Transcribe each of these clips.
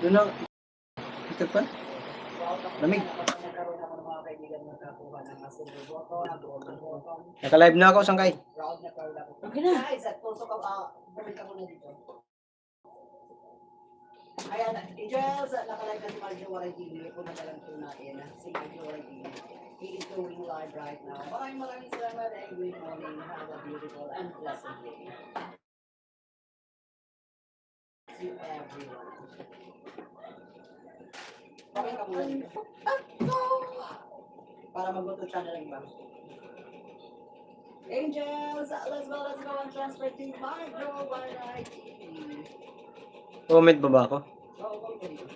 Doon na. Ito pa? Lamig. Naka-live na ako, Sangkay. Okay na. Ayan, Angels, naka-live na si Marjo Waragini. Kung nagalang tunain, si Marjo Waragini. He is going live right now. Maraming salamat and good morning. Have a beautiful and blessed day. To everyone. Okay ka muna dito. Para mag-go channel lang ba? Angels, let's go and transfer to Marjo Waragini. Comment ba ako? Oo, comment ko dito.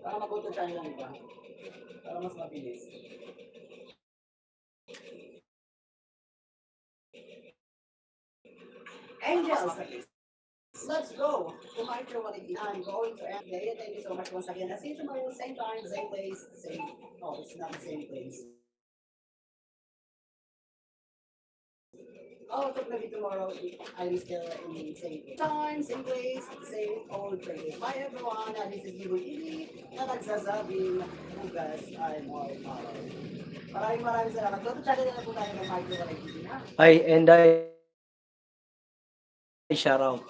Para mag-go channel lang ba? Para mas mabilis. Angels, let's go to Marjo Waragini. I'm going to end the Thank you so much once again. I'll see you tomorrow, same time, same place, same. Oh, it's not the same place. Oh, maybe tomorrow I will still in same time, same place, same old place. Bye everyone, this is Gibo TV na nagsasabing bukas ay more power. Maraming salamat. Channel na po tayo ng Marjo Waragini na. Ay, and I shout out.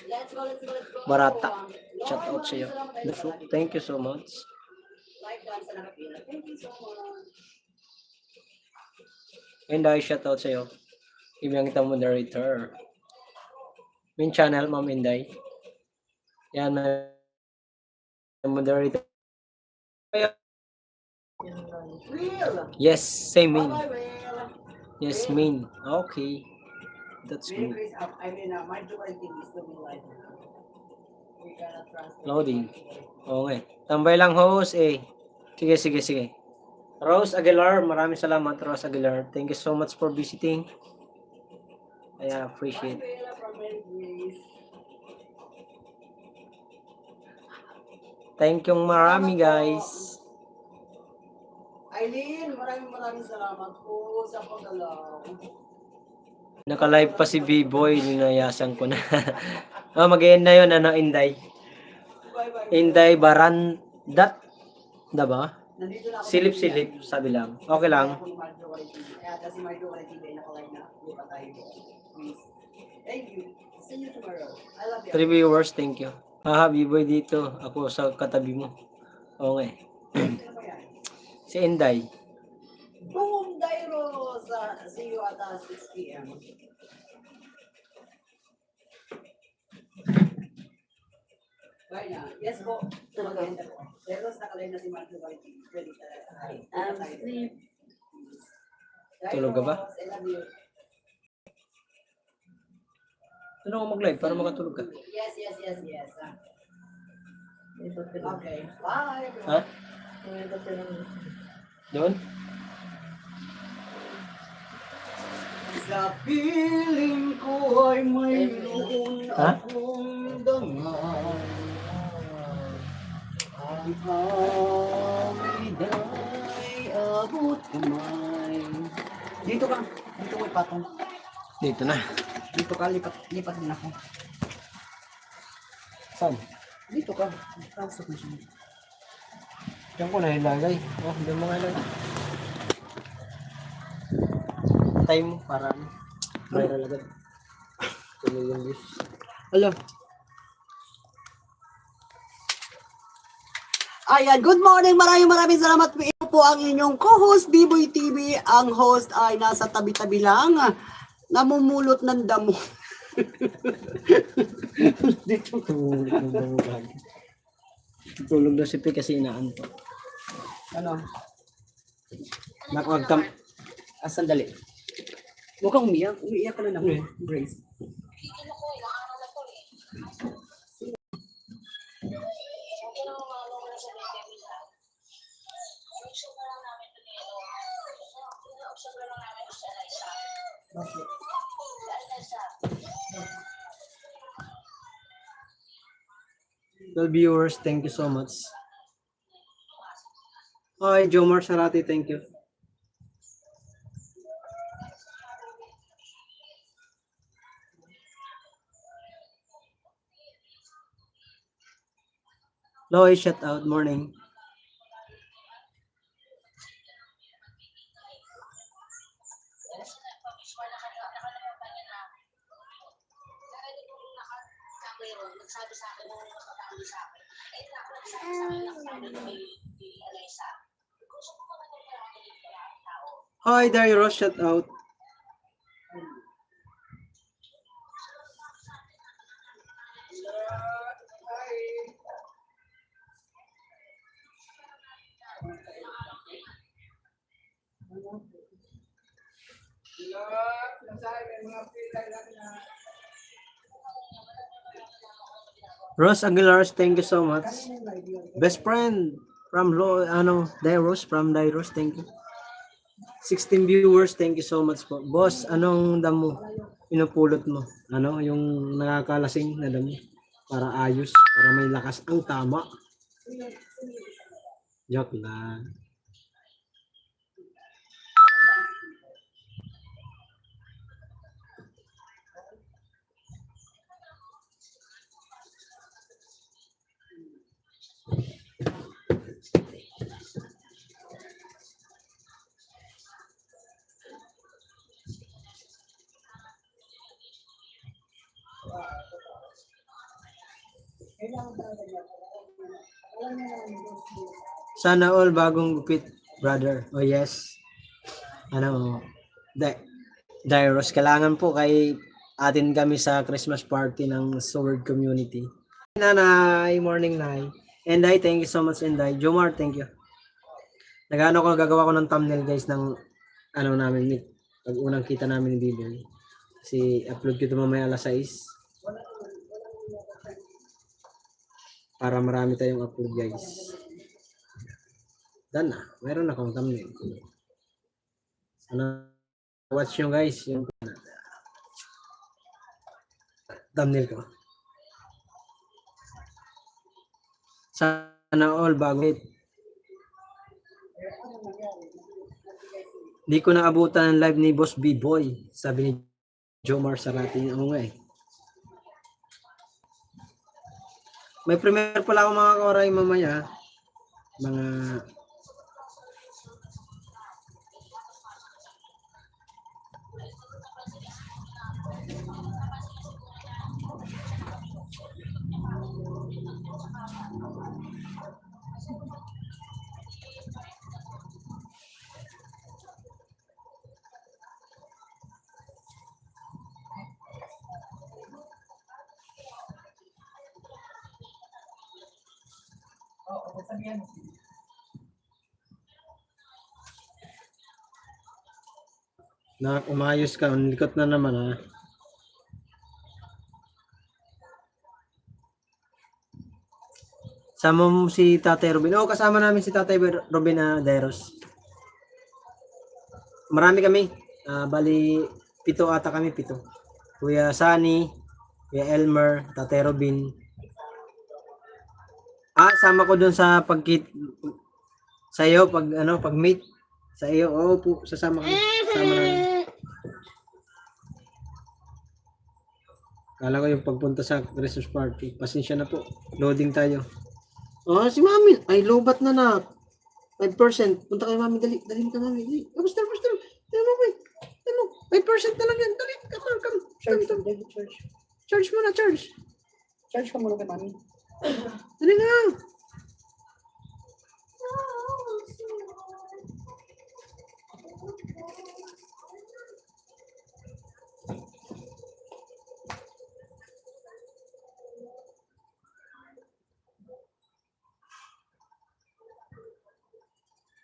Let's go. Barata. Shout out sa iyo. Thank you so much. Live dance na nakapila. Thank you so much. And I shout out sa iyo. Ibang kita moderator. Main channel, Ma'am Inday. Yan na moderator. Real. Yes, same main. Bye-bye, Real. Yes, main. Okay. That's Very good. grace up. I mean, Marjo Waragini is doing live. We cannot transfer. Loading. Okay. Tambay lang host eh. Sige. Rose Aguilar, maraming salamat Rose Aguilar. Thank you so much for visiting. I appreciate. Thank you marami guys. Eileen, maraming salamat po sa pagdalaw. Naka-live pa si B-Boy, ninayasan ko na. Mag-end na yun, Inday. Inday Barandat. Diba? Silip-silip, sabi lang. Okay lang. Kasi Marjo Waragini ay naka-live na. Di pa tayo. Please. Thank you. See you tomorrow. I love you. 3 viewers, thank you. B-Boy dito. Ako sa katabi mo. Okay. Si Inday. Boom, Dairos! See you at 6 p.m. Right now. Yes po. Maganda po. Dairos, nakalive na si Marjo Waragini. Ready talaga. Sleep. Tulog ka ba? I love you. Ano ako mag-live para makatulog ka? Yes. Okay. Bye. Ha? Doon? Sa piling ko ay mayroon akong damay. Ang awit ay abot kamay. Dito ka ipatong. Dito na. Dito ka, lipat din ako. Saan? Dito ka. Pasok mo siya. Diyan ko na ilagay. Oh, doon mga ilagay. Time mo para viral agad. Tuloy yung views. Hello. Ayan, good morning. Maraming salamat po. Ito po ang inyong co-host, B-Boy TV. Ang host ay nasa tabi-tabi lang. Namumulot ng damo. Dito tumulog ng bangugan. Tulog na si P kasi inaanto. Ano? Nakawagtam. Sandali. Mukhang umiyak. Umiiyak ka na naman. Brace. Okay. 12 viewers, thank you so much. Hi, Jomar Sarati, thank you. Loy, shout out, morning. Hi, Dairo, shout out. Rose Aguilar, thank you so much. Best friend from Dairos, from Dairos, thank you. 16 viewers, thank you so much po. Boss, anong damo pinupulot mo? Ano, yung nakakalasing na damo? Para ayos, para may lakas ang tama. Joke lang. Sana all bagong gupit, brother. Oh yes. Ano, Dairos, kailangan po kay atin kami sa Christmas party ng Sword Community. Nanay, morning Nay. Enday, thank you so much, Enday. Jomar, thank you. Gagawa ko ng thumbnail guys ng ano namin meet. Pag unang kita namin ni Biboy. Kasi upload ko ito mamaya alas 6. Para marami tayong upload guys. Done na. Meron akong thumbnail. Sana watch nyo guys. Yung thumbnail ko. Sana all bago it. Di ko naabutan ng live ni Boss B-Boy. Sabi ni Jomar Sarati. Ano nga eh. May premiere pala ako mga koray mamaya. Mga na umayos ka, likot na naman ha. Sama mo si Tatay Robin. Oo, kasama namin si Tatay Robin na Dairos. Marami kami. Bali, 7 ata kami, 7. Kuya Sunny, Kuya Elmer, Tatay Robin. Sama ko dun sa pagkit sa iyo pag meet sa iyo. Oo po, sasama kami. Sama namin. Kala ko yung pagpunta sa Christmas party. Pasensya na po. Loading tayo. Si Mami. Ay, lobat na na. 5%. Punta kay Mami. Dali ka, Mami. Dali. Basta. Dali, Mami. Ano? 5% na lang yan. Dali. Come. Charge. Charge mo na, charge. Charge ka muna kay Mami. Dali na.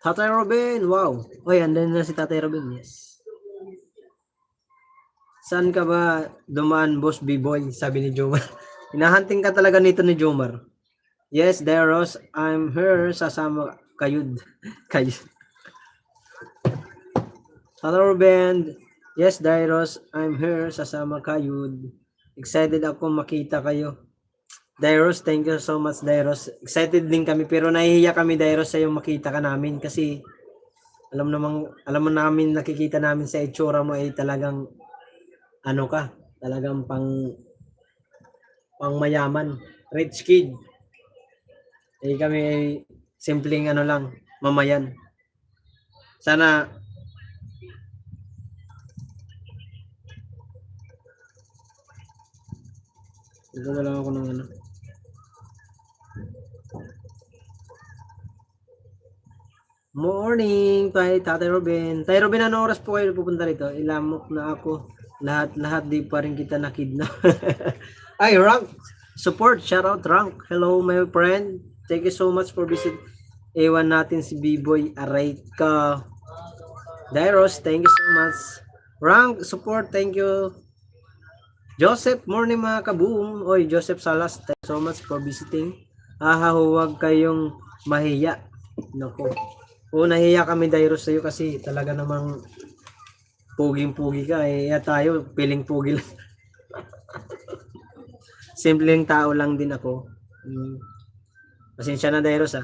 Tatay Robin, wow. Oy, andun na si Tatay Robin, yes. Saan ka ba dumaan, Boss B-Boy? Sabi ni Jomar. Hinahunting ka talaga nito ni Jomar. Yes, Dairos, I'm here. Sasama kayud. Tatay Robin, yes, Dairos, I'm here. Sasama kayud. Excited ako makita kayo. Dairos, thank you so much, Dairos. Excited din kami pero nahihiya kami, Dairos, sa yung makita ka namin kasi alam mo namin, nakikita namin sa itsura mo ay talagang talagang pang mayaman, rich kid. Kami ay simpleng ano lang, mamayan. Sana Gagawa lang ako ng ano. Morning, Tatay Robin. Tay Robin, ano oras po kayo pupunta rito? Ilamok na ako. Lahat di pa rin kita nakidnap. Ay, Rank. Support. Shout out, Rank. Hello, my friend. Thank you so much for visit. Ewan natin si B-Boy. Aray ka. Dairos, thank you so much. Rank, support. Thank you. Joseph, morning mga kaboom. Oy, Joseph Salas, thank you so much for visiting. Huwag kayong mahiya. Nako. Oo, nahiya kami Dairos sa'yo kasi talaga namang puging-pugi ka eh. Tayo, piling pugi lang. Simpleng tao lang din ako. Pasensya na Dairos ah.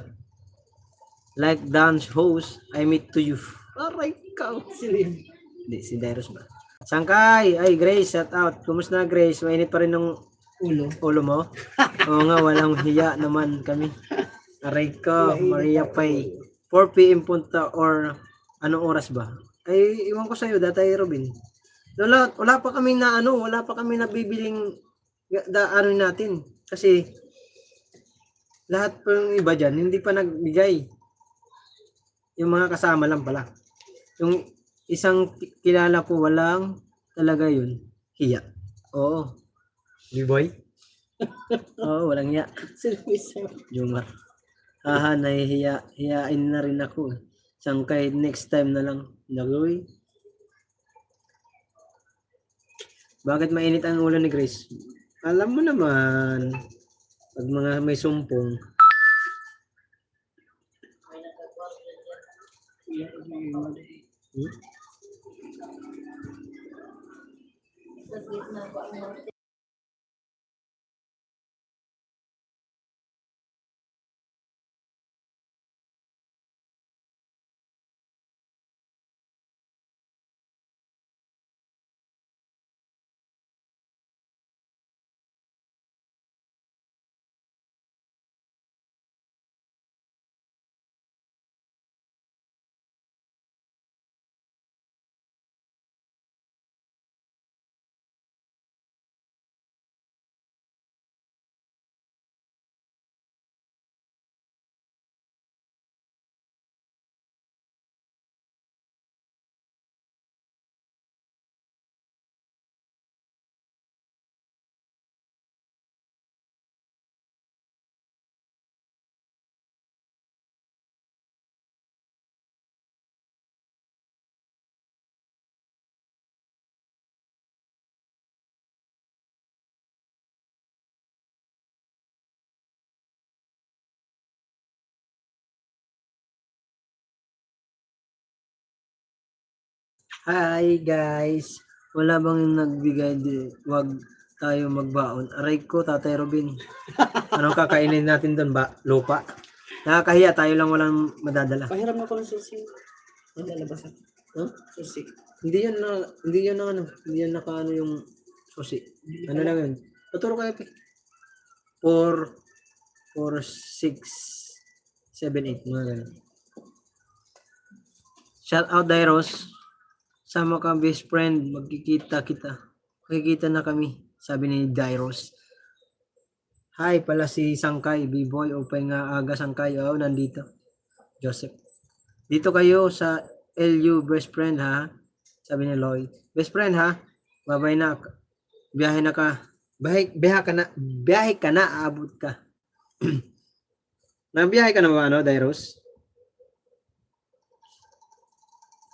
Like dance host, I meet to you. Aray ka. Hindi, si Dairos ba? Sangkay, ay Grace, shout out. Kumusta na Grace? Mainit pa rin ng ulo mo? Oo nga, walang hiya naman kami. Aray ka, Maria Pay. 4 PM punta or anong oras ba? Ay, iwan ko sa'yo, Tatay Robin. Wala pa kami wala pa kami nabibiling natin. Kasi lahat ng iba dyan, hindi pa nagbigay. Yung mga kasama lang pala. Yung isang kilala ko, walang talaga yun. Hiya. Oo. B-boy? Oo, walang hiya. Jumar. Hiyain na rin ako. Sangkay, next time na lang. Nagoy. Bakit mainit ang ulo ni Grace? Alam mo naman, pag mga may sumpong. Hi guys! Wala bang nagbigay wag tayo magbaon? Aray ko, Tatay Robin. Anong kakainin natin doon ba? Lupa? Nakakahiya, tayo lang walang madadala. Pahiram ako ng susi. Lalabas ako. Huh? Susi. Hindi yan nakaano yung susi. Ano lang yun? Tuturo kayo, pe. 4, 6, 7, 8. Mga ganun. Shout out, Dairos. Sama ka, best friend. Magkikita kita. Magkikita na kami. Sabi ni Dairos. Hi, pala si Sangkay. B-boy. Open nga aga Sangkay. Oh, nandito. Joseph. Dito kayo sa LU, best friend ha. Sabi ni Lloyd. Best friend ha. Babay na. Biyahe na ka. Biyahe ka na. Aabot ka. Nabiyahe ka na ba, Dairos?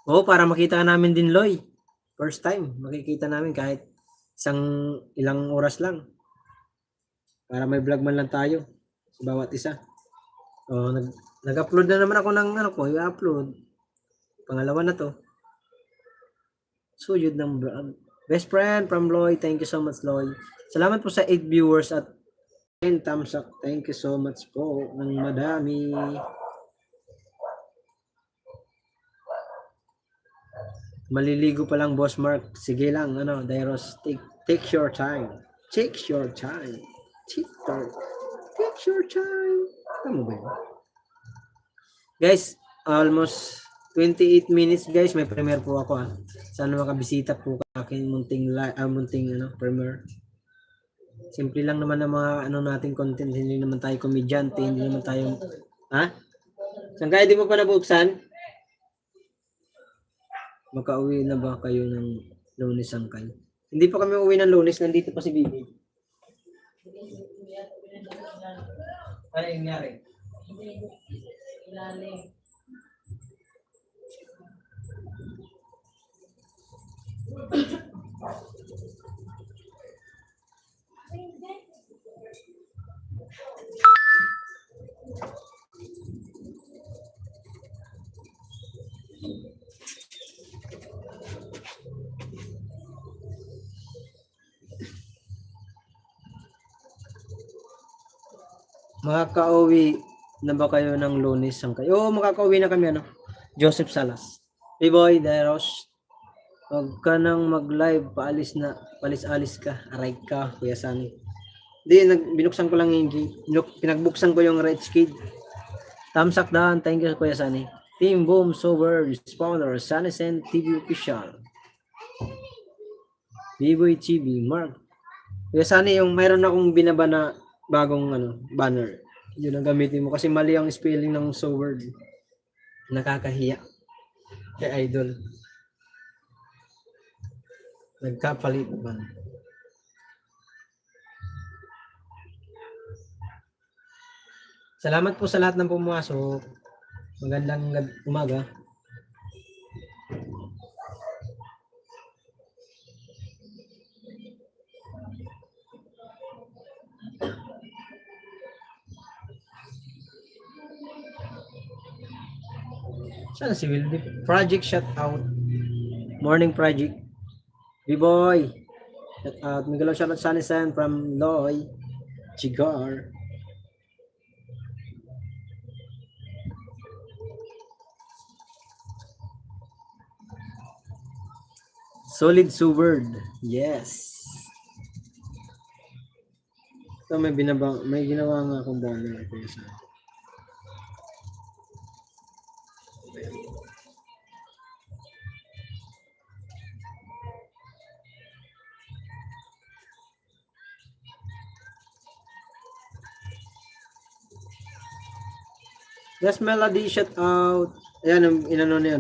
Oo, para makita ka namin din, Loy. First time, makikita namin kahit ilang oras lang. Para may vlog man lang tayo sa bawat isa. Oh, nag-upload na naman ako ng i-upload. Pangalawa na to. Suyod ng vlog. Best friend from Loy. Thank you so much, Loy. Salamat po sa 8 viewers at 10 thumbs up. Thank you so much po ng madami. Maliligo pa lang, Boss Mark. Sige lang, Dairos, take your time. Take your time. Take your time. Tama ba yun? Guys, almost 28 minutes guys. May premiere po ako ah. Sana makabisita po ka aking munting premiere. Simple lang naman ang mga nating content. Hindi naman tayo komedyante. Hindi naman tayo... Ha? Saan kaya di mo pa nabuksan? Makauwi na ba kayo ng Lunes Sangkay? Hindi pa kami uwi ng Lunes. Nandito pa si Bibi. Ano yung nangyari? Makakauwi na ba kayo ng Lunes Sangkay? Oo, makakauwi na kami Joseph Salas. Hey boy, Dairos. Huwag ka nang mag-live, palis-alis ka. Aray ka, Kuya Sunny. Hindi, binuksan ko lang yung pinagbuksan ko yung Red Skid. Thumbs up down, thank you Kuya Sunny. Team Boom Sober, Spawner, Sunny Sen TV Official. B-Boy TV, Mark. Kuya Sunny, yung mayroon akong binaba na bagong banner. Yun ang gamitin mo kasi mali ang spelling ng sober. Nakakahiya. Kay Idol. Nagkapalit ba? Salamat po sa lahat ng pumasok. Magandang umaga. Sana si Wildy. Project shout out. Morning project. B-boy. Shout out. Miguel shout out Sunny San from Loy. Chigar. Solid Subword. Yes. Ito may ginawa nga akong banner. Yes, Melody, shout out. Ayan, inano niya,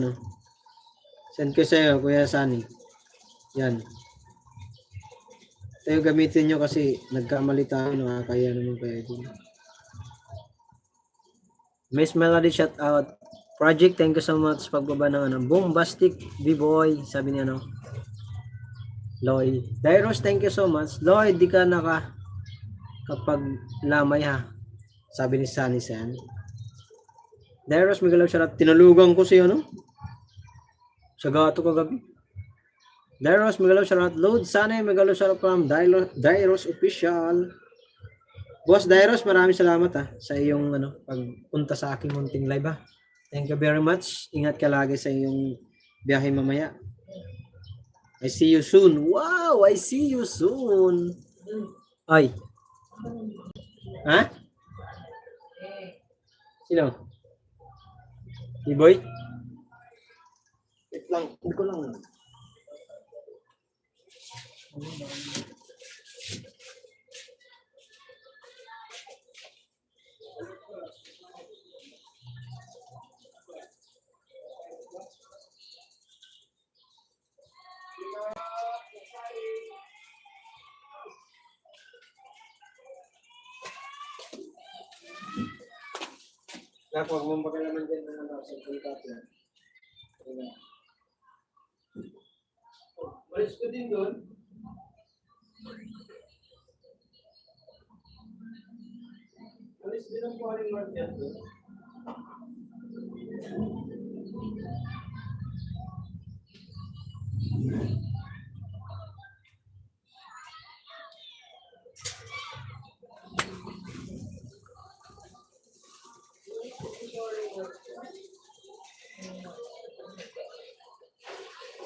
Send ko sa'yo, Kuya Sunny. Yan. Ito yung gamitin nyo kasi nagkamali tayo, nakakaya naman kayo dun. Miss Melody, shout out. Project, thank you so much. Pagbaba ng Bombastic B-Boy, sabi niya, Lloyd. Dairos, thank you so much. Lloyd, di ka kapag lamay ha. Sabi ni Sunny San. Dairos, Miguel, shout out. Tinalugan ko siya, sa gato kagabi. Dairos, Miguel, shout out. Load Sunny, Miguel, shout out from Dairos Official. Boss Dairos, maraming salamat sa iyong pagpunta sa aking munting live ha. Thank you very much. Ingat ka lagi sa iyong biyahe mamaya. I see you soon. Wow, I see you soon. Ay. Ha? Sino? B-Boy? Wait lang. Hindi ko lang. Huwag mong pakilaman dyan sa pulkat yan. Malis ko din doon. Malis din ang paring mark yan doon.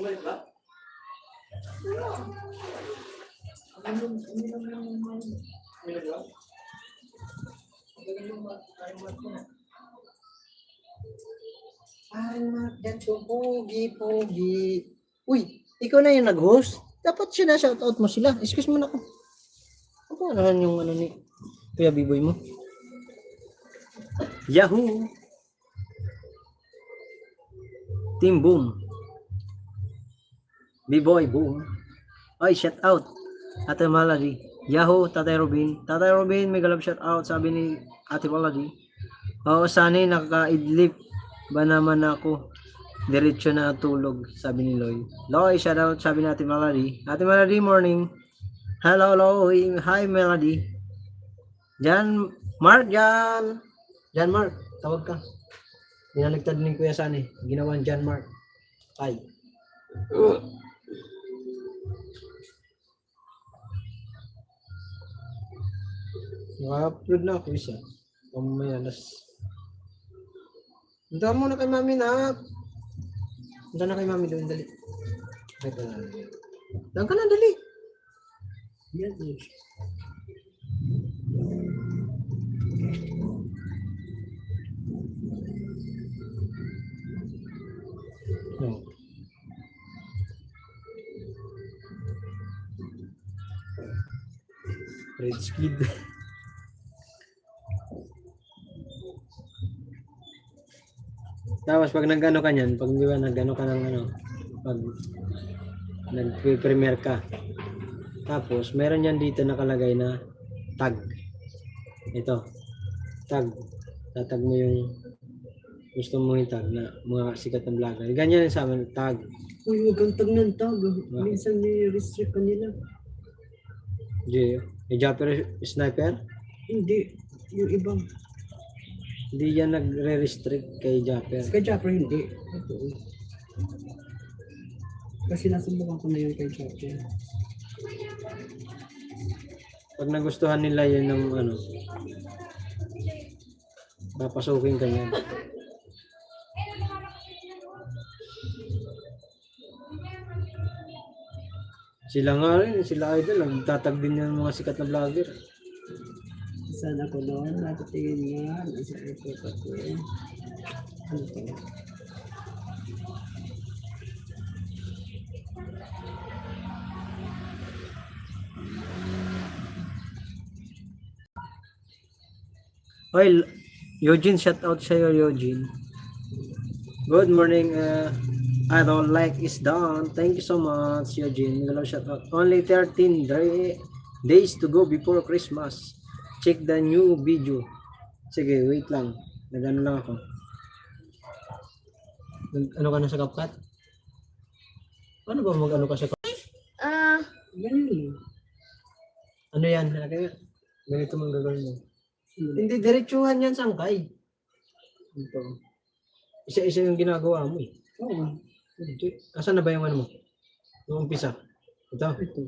Umalis ba? Umalis ba? Parang Mark, ganito, pogi. Uy, ikaw na yung nag-host? Dapat shoutout mo sila. Excuse mo na ako. Ano naman yung ano ni Kuya Biboy mo? Yahoo! Team Boom. B-Boy Boom. Ay, shout out. Ate Malady. Yahoo, Tatay Robin. Tatay Robin, mega love shout out. Sabi ni Ate Malady. Oo, sana'y nakakaidlip ba naman ako. Diretso na tulog, sabi ni Loy. Loy, shout out, sabi ni Ate Malady. Ate Malady, morning. Hello, Loy. Hi, Melody. Jan, Mark, Jan. Jan Mark, tawag ka. Binaligtad ni Kuya Sani. Ginawan Jan Mark. Hi. Naka-upload na ako isa. Mamaya Punta muna kay Mami na. Punta na kay Mami doon, dali. Ay, ka na. Doon ka na, dali. Yan, dali. No. Red Skid. Tapos pag nag-ano ka niyan, pag di ba nag-ano ka ng ano, pag nag-premiere ka, tapos meron yan dito nakalagay na tag. Ito, tag. Tatag mo yung gusto mo yung tag na mga sikat na vlogger. Ganyan sa amin, tag. Uy, huwag kang tag ng tag. Minsan ni-restrict ka nila. Di, may Japper Sniper? Hindi. Yung ibang. Hindi yan nagre-restrict kay Japper. Kay Japper hindi. Ito. Kasi nasubukan ko na yun kay Japper. Pag nagustuhan nila yun ng ano, papasukin ka niyan. Sila nga rin, sila idol, nagtatag din yung mga sikat na vlogger. Saan ako doon? Natatingin nga. Nasa airport ako. Ano to? Oy, Eugene, shout out sa'yo, Eugene. Good morning, I don't like is done. Thank you so much, Eugene. Hello, shout out. Only 13 days to go before Christmas. Check the new video. Sige, wait lang. Nagano lang ako. Ano ka na sa CapCut? Paano ba mag-ano ka sa CapCut? Ganyan. Ano yan? Ganito mong gagawin mo. Hindi, diretsuhan yan, sangkay. Ito. Isa-isa yung ginagawa mo eh. Oo. Asan na ba yung ano mo? Yung umpisa? Ito. Ito.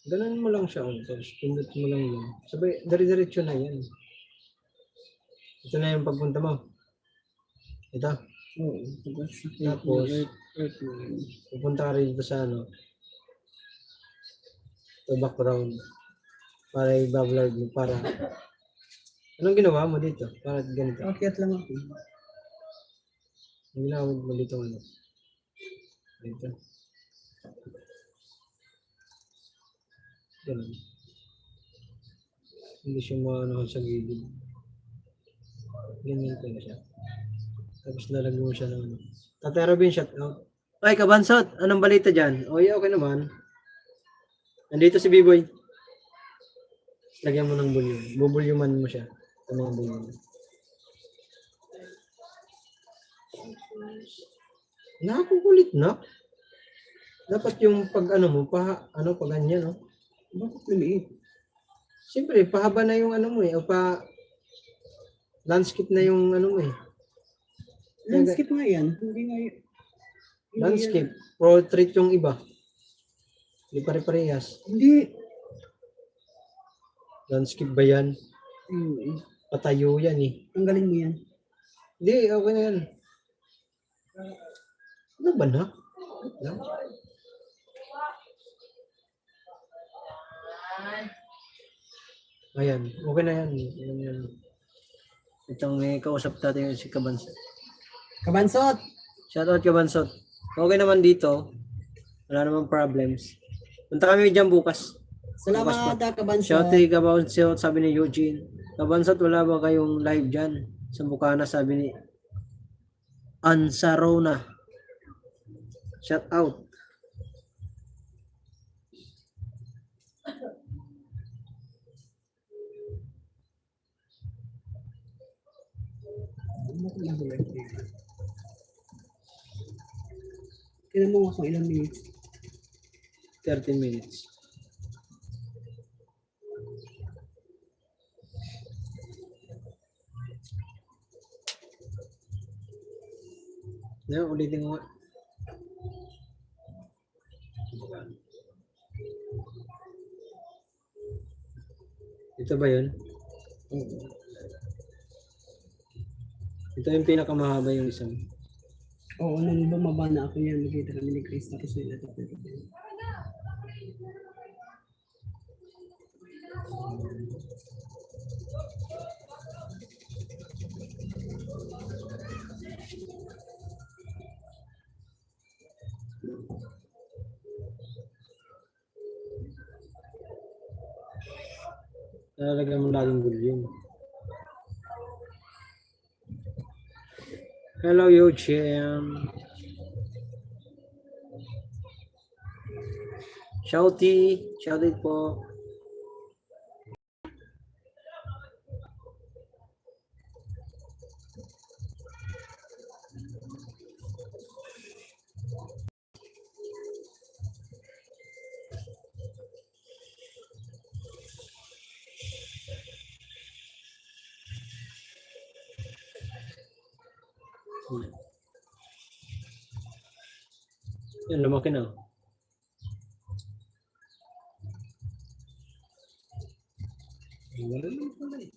Ganun mo lang siya. Tapos pindot mo lang yun. Sabay, dire-diretso na yan. Ito na yung pagpunta mo. Ito. Oo. Tapos, pupunta ka rin dito sa ano. Ito background. Para i-vlog mo. Para, anong ginawa mo dito? Para ganito. Akyat lang ako. Ang ginawa mo dito ano. Dito. Ganun. Hindi siya maano sa gilid. Ganyan ko na siya. Tapos nalagyan mo siya ng ano. Tatay Robin, shout out. Ay, Kabansot! Anong balita dyan? Okay naman. Nandito si B-Boy. Lagyan mo ng bulyo. Bubulyuman mo siya. Sa mga bulyo. Nakakukulit na. Dapat yung pag ano mo, pag ganyan, no? Bakit lumiit? Siyempre, pahaba na yung ano mo eh. O landscape na yung ano mo eh. Landscape nga yan. Hindi nga yan. Landscape. Portrait yung iba. Hindi pare-parehas. Hindi. Landscape ba yan? Patayo yan eh. Tanggalin mo yan. Hindi, okay na yan. Ano ba na? Ayan, okay na yan. Ayan. Itong may kausap natin si Kabansot. Kabansot! Shoutout Kabansot. Okay naman dito. Wala namang problems. Punta kami dyan bukas. Salamat, Kabansot. Shoutout Kabansot, sabi ni Eugene. Kabansot, wala ba kayong live dyan? Sa Bukana, sabi ni Ansarona. Shoutout. Kailan mo kung ilang minutes? 13 minutes. Yan, ulitin mo nga. Ito ba yun? Ito yung pinakamahaba yung isang. Oo, nung bumaba na ako yan, nakita kami ni Chris, tapos nila tapos. Lalagyan mo laging volume. Hello, Yochim. Shouty. Shouty po. Yan, lumaki na. Wala naman pala eh.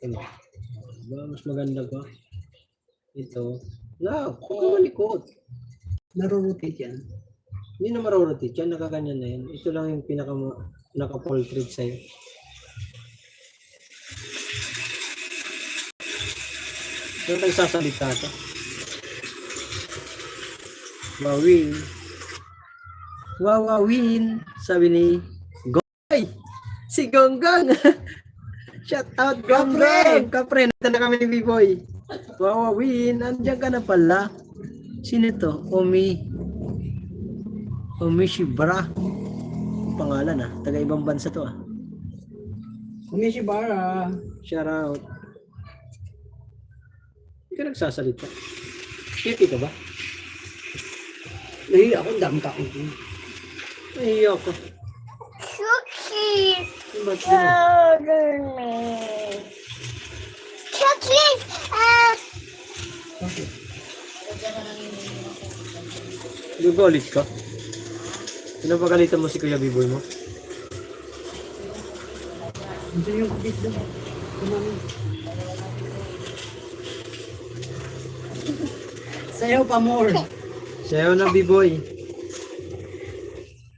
Ano? Ba, mas maganda pa. Ito. No, kumalikot. Narurotate yan. Hindi na marorotate yan. Nakaganyan na yan. Ito lang yung naka-portrait sa'yo. Ito tayo sasalita ka. Wawin. Wawawin. Sabi ni Goy. Si Gonggang. Shout out Gonggang. Kapre. Nata na kami ni B-Boy. Wawawin. Andiyan ka na pala. Sino to? Omi. Omi Shibra. Pangalan ah. Taga ibang bansa to ah. Kumishibara. Shout out. Hindi ka nagsasalita. Kiki ka ba? Nahiya ako, dami ka ako. Nahiya ako. Cookies. Ba't yun? Shoulder me. Cookies. Okay. Gugulit ka? Pinapagalitan mo si Kuya B-Boy mo? Ito yung cookies doon. Kumami. Sayaw pa more. Sayaw na B-Boy.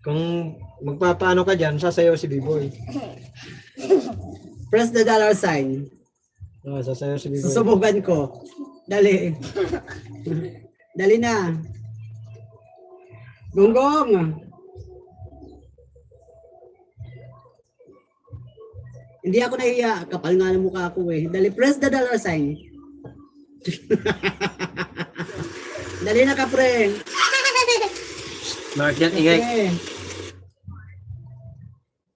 Kung magpapaano ka dyan, sasayaw si B-Boy. Press the dollar sign. Oh, sasayaw si B-Boy. Susubukan ko. Dali. Dali na. Gonggong. Hindi ako nahiya. Kapal nga ng mukha ko eh. Dali, press the dollar sign. Dali na ka, pre. Mark yan, ingay. Pre.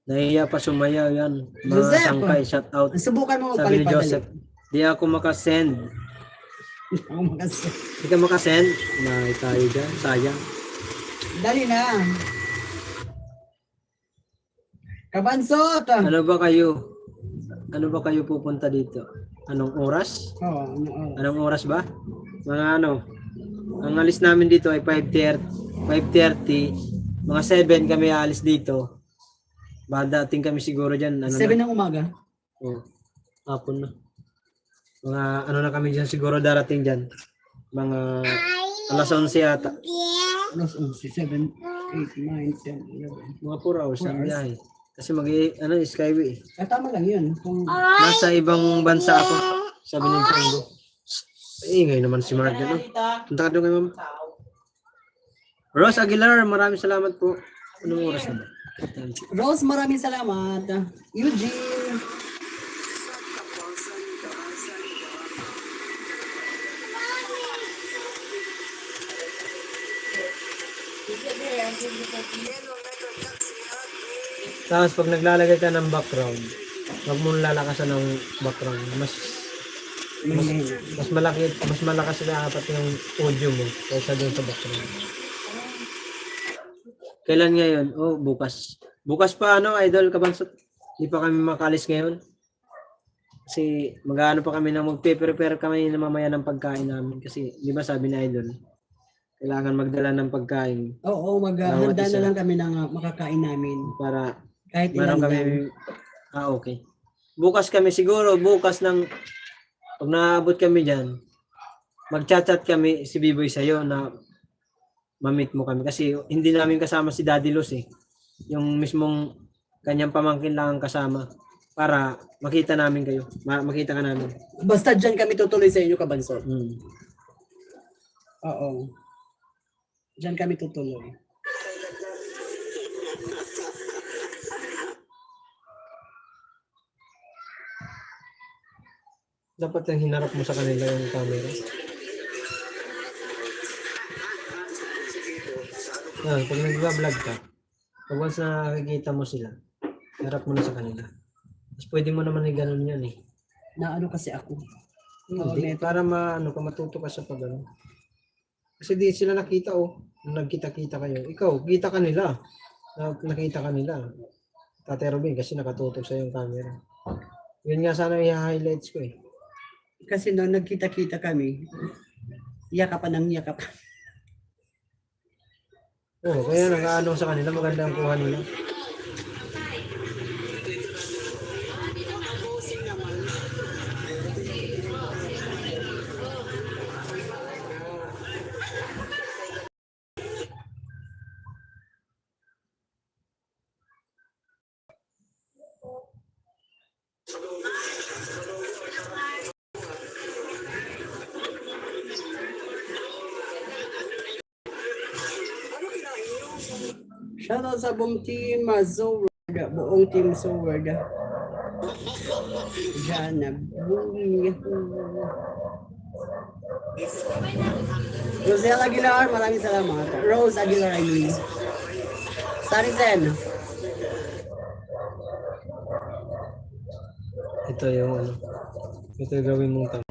Nahiya pa sumayaw yan. Mga Joseph. sangkay, shout out. Subukan mo Sabi ni magpalipad. Joseph, di ako makasend. Ako makasend. Di ka makasend? Nahi tayo dyan, sayang. Dali na. Kabansot. Ano ba kayo? Ano ba kayo pupunta dito? Anong oras? Oo, Anong oras ba? Mga ano? Ang alis namin dito ay 5:30. Mga 7 kami alis dito. Dating kami siguro dyan. Ano 7 na? ng umaga. Oh, hapon na. Mga ano na kami dyan siguro darating dyan. Mga alas 11 yata. Alas 11, 7, 8, 9, 10, 11. Mga 4 hours ang 4 hours. biyahe. Kasi Skyway. Tama lang yun. Kung Nasa ibang bansa ako. Sabi ni Pongo. Ingay naman si Mark. Ano? Punta ka doon kay mama. Rose Aguilar, maraming salamat po. Anong oras na ba? Rose, maraming salamat. Eugene. Tapos pag naglalagay ka ng background, wag mo lalakasan ng background. Mas malakas na dapat yung audio mo kaysa doon sa background. Kailan ngayon? Oh, bukas. Bukas pa Idol Kabansot. Hindi pa kami makalis ngayon. Kasi mag-aano pa kami na mag-prepare kami na mamaya ng pagkain namin. Kasi di ba sabi ni Idol, kailangan magdala ng pagkain. Oo, maghanda na lang kami ng makakain namin. Para kahit meron kami. Okay. Bukas kami siguro, pag naabot kami dyan, mag-chat kami si Biboy sa'yo na ma-meet mo kami. Kasi hindi namin kasama si Daddy Luz eh. Yung mismong kanyang pamangkin lang ang kasama para makita namin kayo. Makita ka namin. Basta dyan kami tutuloy sa inyo, Kabansot. Oo. Dyan kami tutuloy. Dapat yung hinarap mo sa kanila yung camera. Pag nag-vlog ka, pag once na nakikita mo sila, harap mo na sa kanila. Tapos pwede mo naman i-ganon yan eh. Na ano kasi ako. Hindi, para matuto ka sa pag-ano. Kasi di sila nakita nagkita-kita kayo. Ikaw, kita ka nila. Nakita ka nila. Tate Robin kasi nakatutok sa yung camera. Yun nga sana i-highlights ko eh. Kasi nung nagkita-kita kami, yakapan ng yakapan. Kaya nag-ano sa kanila, maganda ang kuha nila. Shoutout sa buong team Zoward, buong team Zoward. Diyan, Rosel Aguilar, maraming salamat. Rose Aguilar, I mean. Sarisen. Ito yung ito yung gawin mong tama.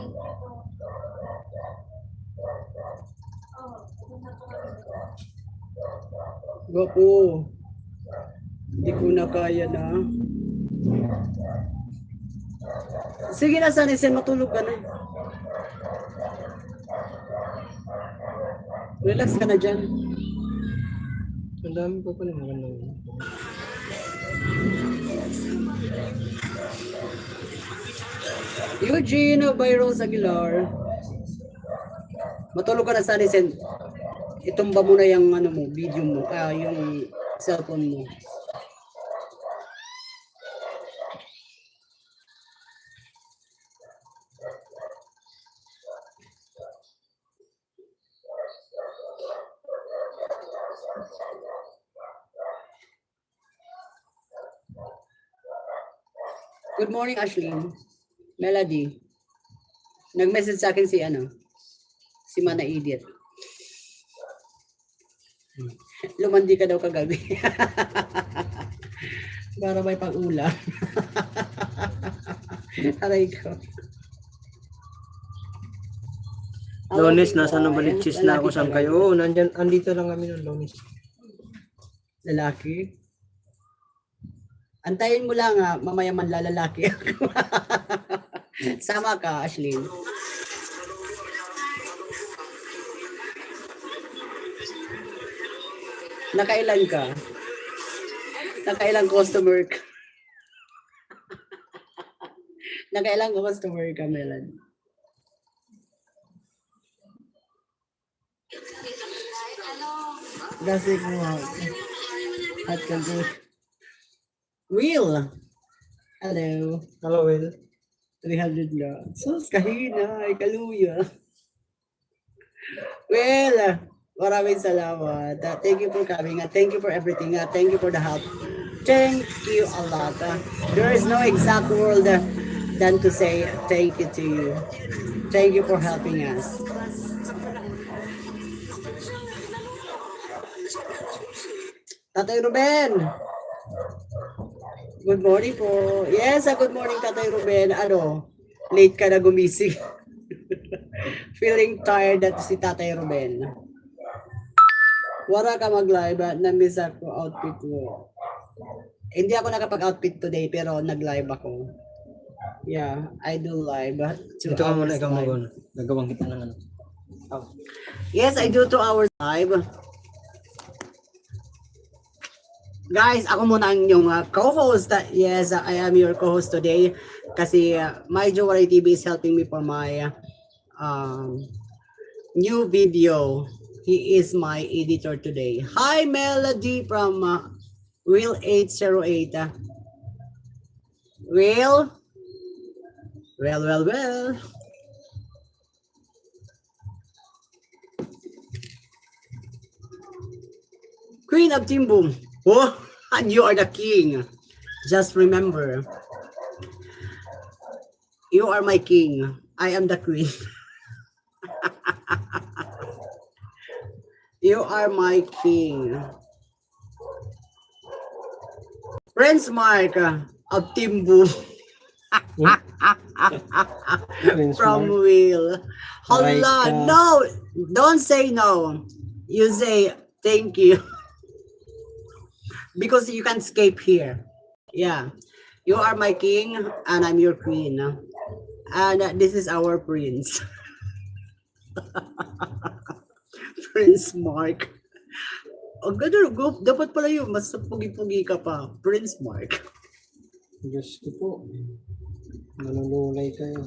Gwapo. Hindi ko na kaya na. Sige na, Sarisen, matulog ka na. Relax ka na dyan. Ang dami po pala maganda yun. Eugene by Rose Aguilar. Matulog ka na, Sarisen. Itumba mo na yung video mo, yung cellphone mo. Good morning, Ashlyn. Melody. Nag-message sa akin si Mana Idiot. Lumandi ka daw kagabi. Para may pang-ulam. Aray ko. Lonis, nasa Novaliches na ako saan kayo. Andito lang kami ng Lonis. Lalaki? Antayin mo lang mamaya man lalaki ako. Sama ka, Ashlyn. Nakailan ka? Nakailang customer ka? Nakailang customer ka, Melan? Kasi ko at kago. Will. Hello. Hello, Will. 300 na. Sus, kahina. Ay, kaluya. Well, maraming salamat. Thank you for coming. Thank you for everything. Thank you for the help. Thank you a lot. There is no exact word than to say thank you to you. Thank you for helping us. Tatay Ruben. Good morning po. Yes, good morning Tatay Ruben. Ano, late ka na gumising. Feeling tired at si Tatay Ruben. Wala ka mag-live, na-miss ako outfit mo. Hindi ako nakapag-outfit today pero nag-live ako. Yeah, I do live. 2 Ito ka muna, hours ikaw live. mag Gagawang kita ng ano. Oh. Yes, I do 2 hours live. Guys, ako muna ang inyong co-host. Yes, I am your co-host today. Kasi my Jowari TV is helping me for my new video. He is my editor today. Hi, Melody from Will 808. Will? Well. Queen of Team Boom. Oh, and you are the king. Just remember, you are my king. I am the queen. You are my king. Prince Mark of Team Boom from Will. Alright, Hala, no, don't say no. You say thank you. Because you can't escape here. Yeah. You are my king and I'm your queen. And this is our prince. Prince Mark. Ang ganda, dapat pala yun. Mas pugi-pugi ka pa. Prince Mark. Diyos ko po. Manululay kayo.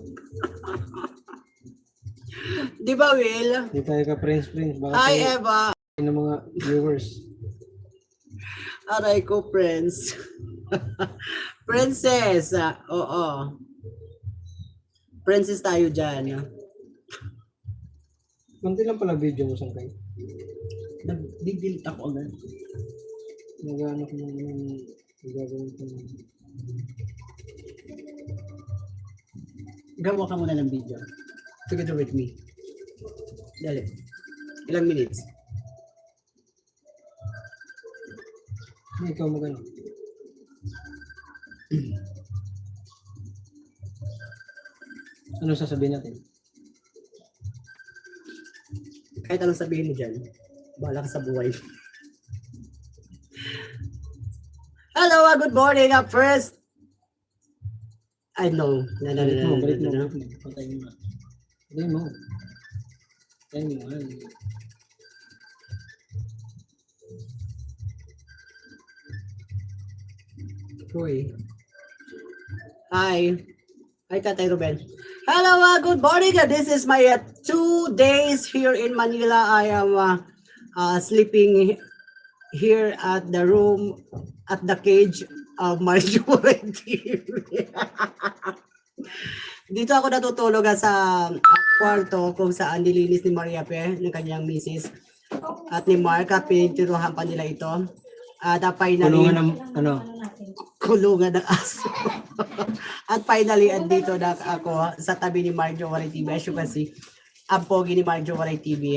Di ba, Will? Hindi tayo ka Prince. Baka Hi, tayo Eva. ng mga viewers. Aray ko, Prince. Princess. Oo. Princess tayo dyan. Kunti lang pala video mo saan kayo. Nag-delete ako agad. Nag-ano ko naman gagawin ko. Gawa ka muna ng video. Together with me. Dali. Ilang minutes? Ikaw magano. Ano sasabihin natin? Kahit anong sabihin mo dyan, bahala ka sa buhay. Hello, good morning. First, I know. Balik mo. Patay mo. Patay mo. Uy. Hi. Hi, Tatay Ruben. Hello, good morning. This is my 2 days here in Manila. I am sleeping here at the room, at the cage of my Jowari TV. Dito ako natutulog sa kwarto kung saan nilinis ni Maria Pe, ng kanyang misis, at ni Mark, at pinitiruhan pa nila ito. At finally, kulungan ng aso. At finally, andito na ako sa tabi ni Marjo Waray TV. As you can see, ang pogi ni Marjo Waray TV.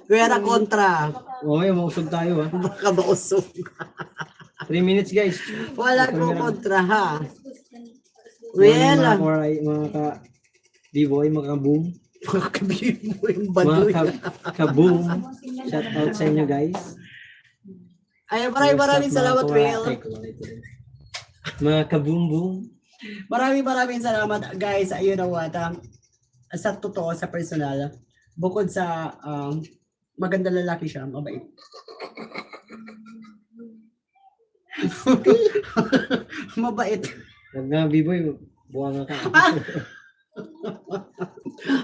Kuwera kontra. Okay, mausog tayo ha. Baka mausog. 3 minutes guys. Wala ko kontra ha. Well, Well, mga ka-b-boy, mga ka-boom. mga kabihin mo yung Mga baduy. ka-boom. Shout out sa inyo guys. Ay, maraming salamat, Will. Mga ka-boom-boom. Maraming salamat, guys. You know what? Sa totoo, sa personal, bukod sa maganda lalaki siya, mabait. Mabait. Huwag na b-boy, buwang ka.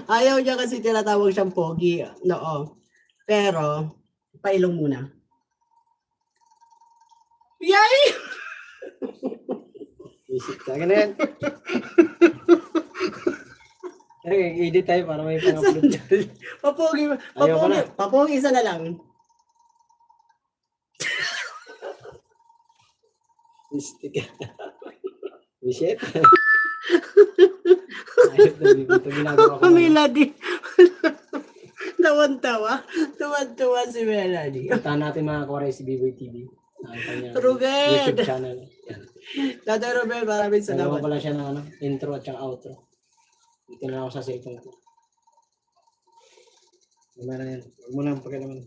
Ayaw niya kasi tinatawag siyang pogi. Oo. Pero, pailong muna. Yay! Visit ka. Ganun yan. Edit tayo para may pang-upload ka. Papogi, Ayoko na. papogi isa na lang. Stick. Visit. Ayop na bibig. Ito ginagawa ko. Melody. Tawan-tawa. Tawan-tawa si Melody. Puntahan natin mga kore si Biboy TV. Ang kanya Ruben! YouTube channel. Yan. Tatay Robel, maraming Nagawa salamat. pala siya ng intro at saka outro. Dito na ako sa cellphone ko. Mamaya na yan. Huwag mo na pakilaman.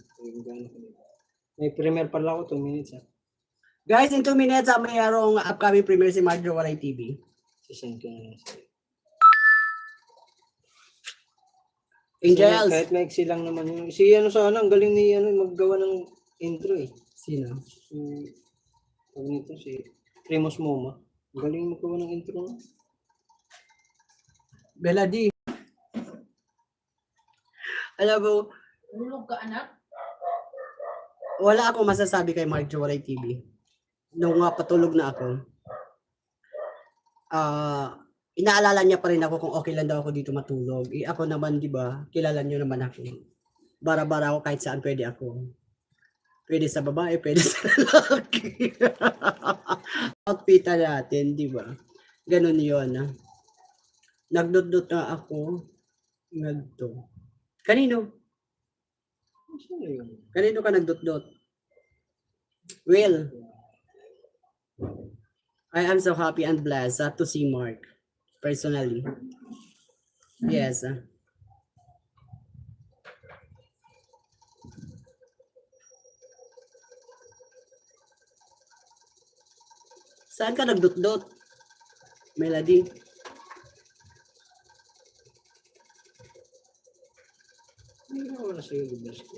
May premiere pala ako, 2 minutes ha. Guys, in 2 minutes, mayroong upcoming premiere si Marjo Waray TV. Sisend ko na lang sa'yo. Angels. Kahit maiksi lang naman yun. Si ano sana, ang galing ni ano, maggawa ng intro eh. Sino? Si, tawag nito, si Primos Moma. Ang galing maggawa ng intro no? Melody. Alam mo, Tulog ka, anak? wala akong masasabi kay Marjo Waray TV. Nung patulog na ako, inaalala niya pa rin ako kung okay lang daw ako dito matulog. Ako naman, di ba, kilala niyo naman ako. Bara-bara ako kahit saan pwede ako. Pwede sa babae, pwede sa lalaki. Outfitan natin, di ba? Ganun yun. Nagdot-dot na ako. Nagdo. Kanino? Sino yun? Kanino ka nagdot-dot? Will. I am so happy and blessed to see Mark. Personally. Yes. Saan ka nagdot-dot? Melody. Hindi na wala sa'yo libas ko.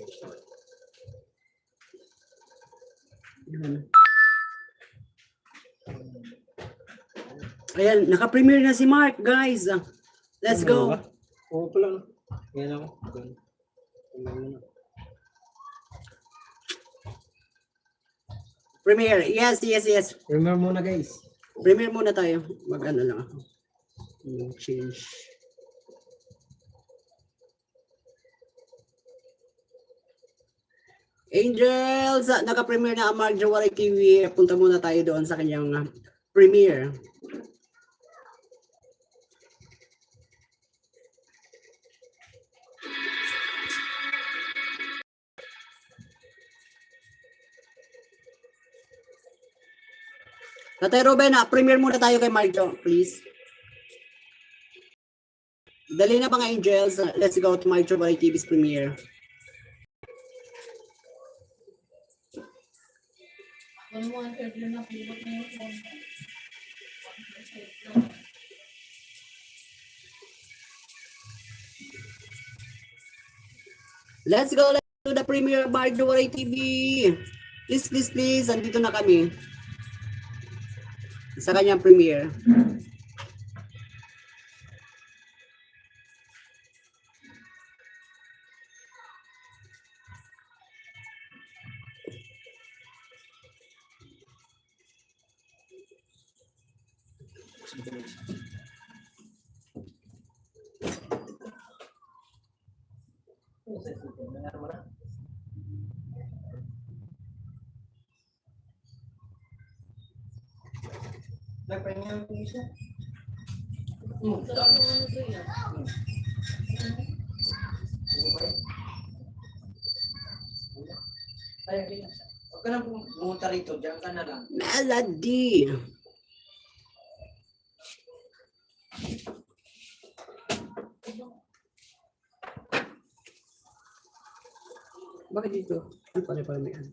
Yan. Ayan, naka-premiere na si Mark, guys. Let's go. Oo pala no. Yan ako. Ganun. Tingnan mo na. Premiere. Yes, yes, yes. Remember muna guys. Premiere muna tayo. Mag-ano lang ako. Change. Angels! Naka-premiere na ang Marjo Waray TV. Punta muna tayo doon sa kanyang premiere. Tatay Ruben, premiere muna tayo kay Marjo, please. Dali na mga angels. Let's go to Marjo Waray TV's premiere. Kung mo ang third na pulot na yung phone. Let's go to the premiere of Marjo Waray TV. Please, please, please. Andito na kami. Sa kanyang premiere. Nagpahinga po isa. Sarap yung ano to yan. Sayang din. Huwag ka na pumunta rito. Diyan ka na lang. Melody. Bakit dito? Ano pala may ano?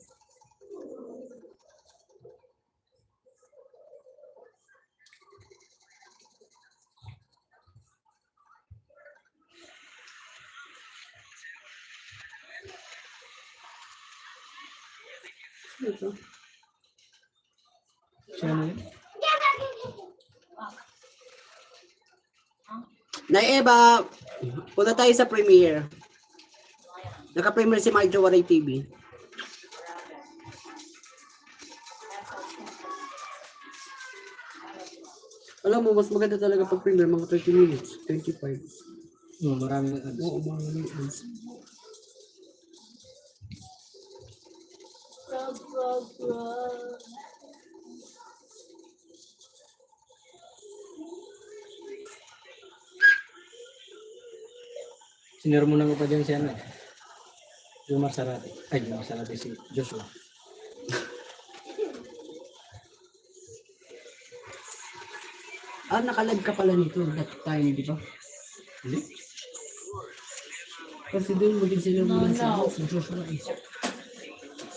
Ito. Siya na yun. Naeba, punta tayo sa premiere. Naka-premiere si Marjo Waray TV. Alam mo, mas maganda talaga pag premiere, mga 30 minutes, 25. Maraming ads. Oo, mga ads. Sinirmonan ko pa dyan si ano. Jomar Sarate. Ay, Jomar Sarate si Joshua. Nakalag ka pala nito that time, di ba? Hindi? Kasi doon maging sila No, muna no. sa Joshua.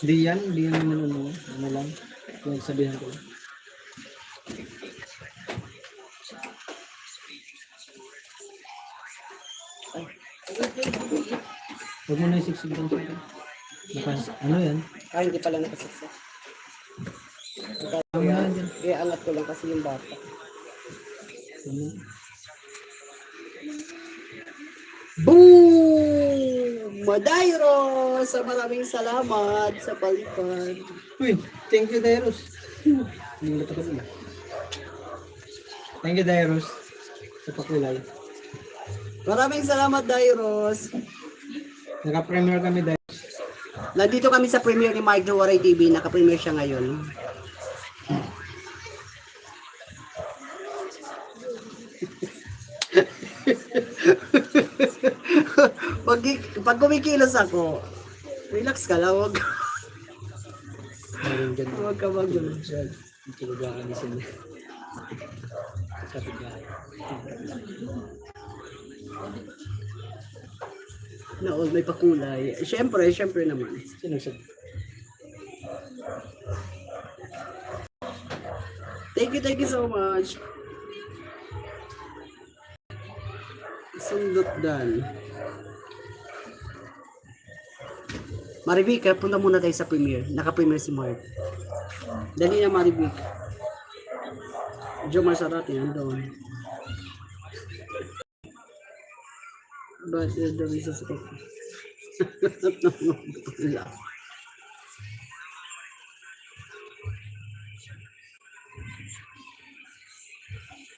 Hindi yan. Hindi yan naman ano. Ano lang. Pinagsabihan ko lang. Huwag mo na yung siksikan sa akin. Ano yan? Hindi pala nakasaksa. Ano yan dyan? Iaangat ko lang kasi yung bata. Ano? Boom! Madayro! Sa maraming salamat sa palipad. Uy, thank you, Dairos. Hindi ko na. Thank you, Dairos. Sa pakulay. Maraming salamat, Dairos. Naka-premiere kami, Dairos. Nandito kami sa premiere ni Mark Waray TV. Naka-premiere siya ngayon. pag kumikilos ako, relax ka lang. Meron dyan. Huwag ka magulo dyan. Ikilugakan ni sila. Kapigay. Naon, may pakulay. Siyempre naman. Sino siya? Thank you so much. Sundot dan. Maribik, punta muna tayo sa premiere. Naka-premiere si Mark. Dali na, Maribik. Jomar Sarate, andun. But the reasons ko. Wala.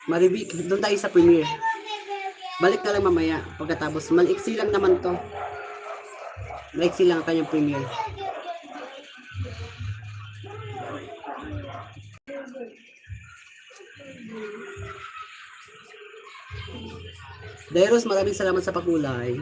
Maribik, doon tayo sa premiere. Balik na lang mamaya pagkatapos. Maliksi lang naman to. Maliksi lang ang kanyang premiere. Dairos, maraming salamat sa pakulay.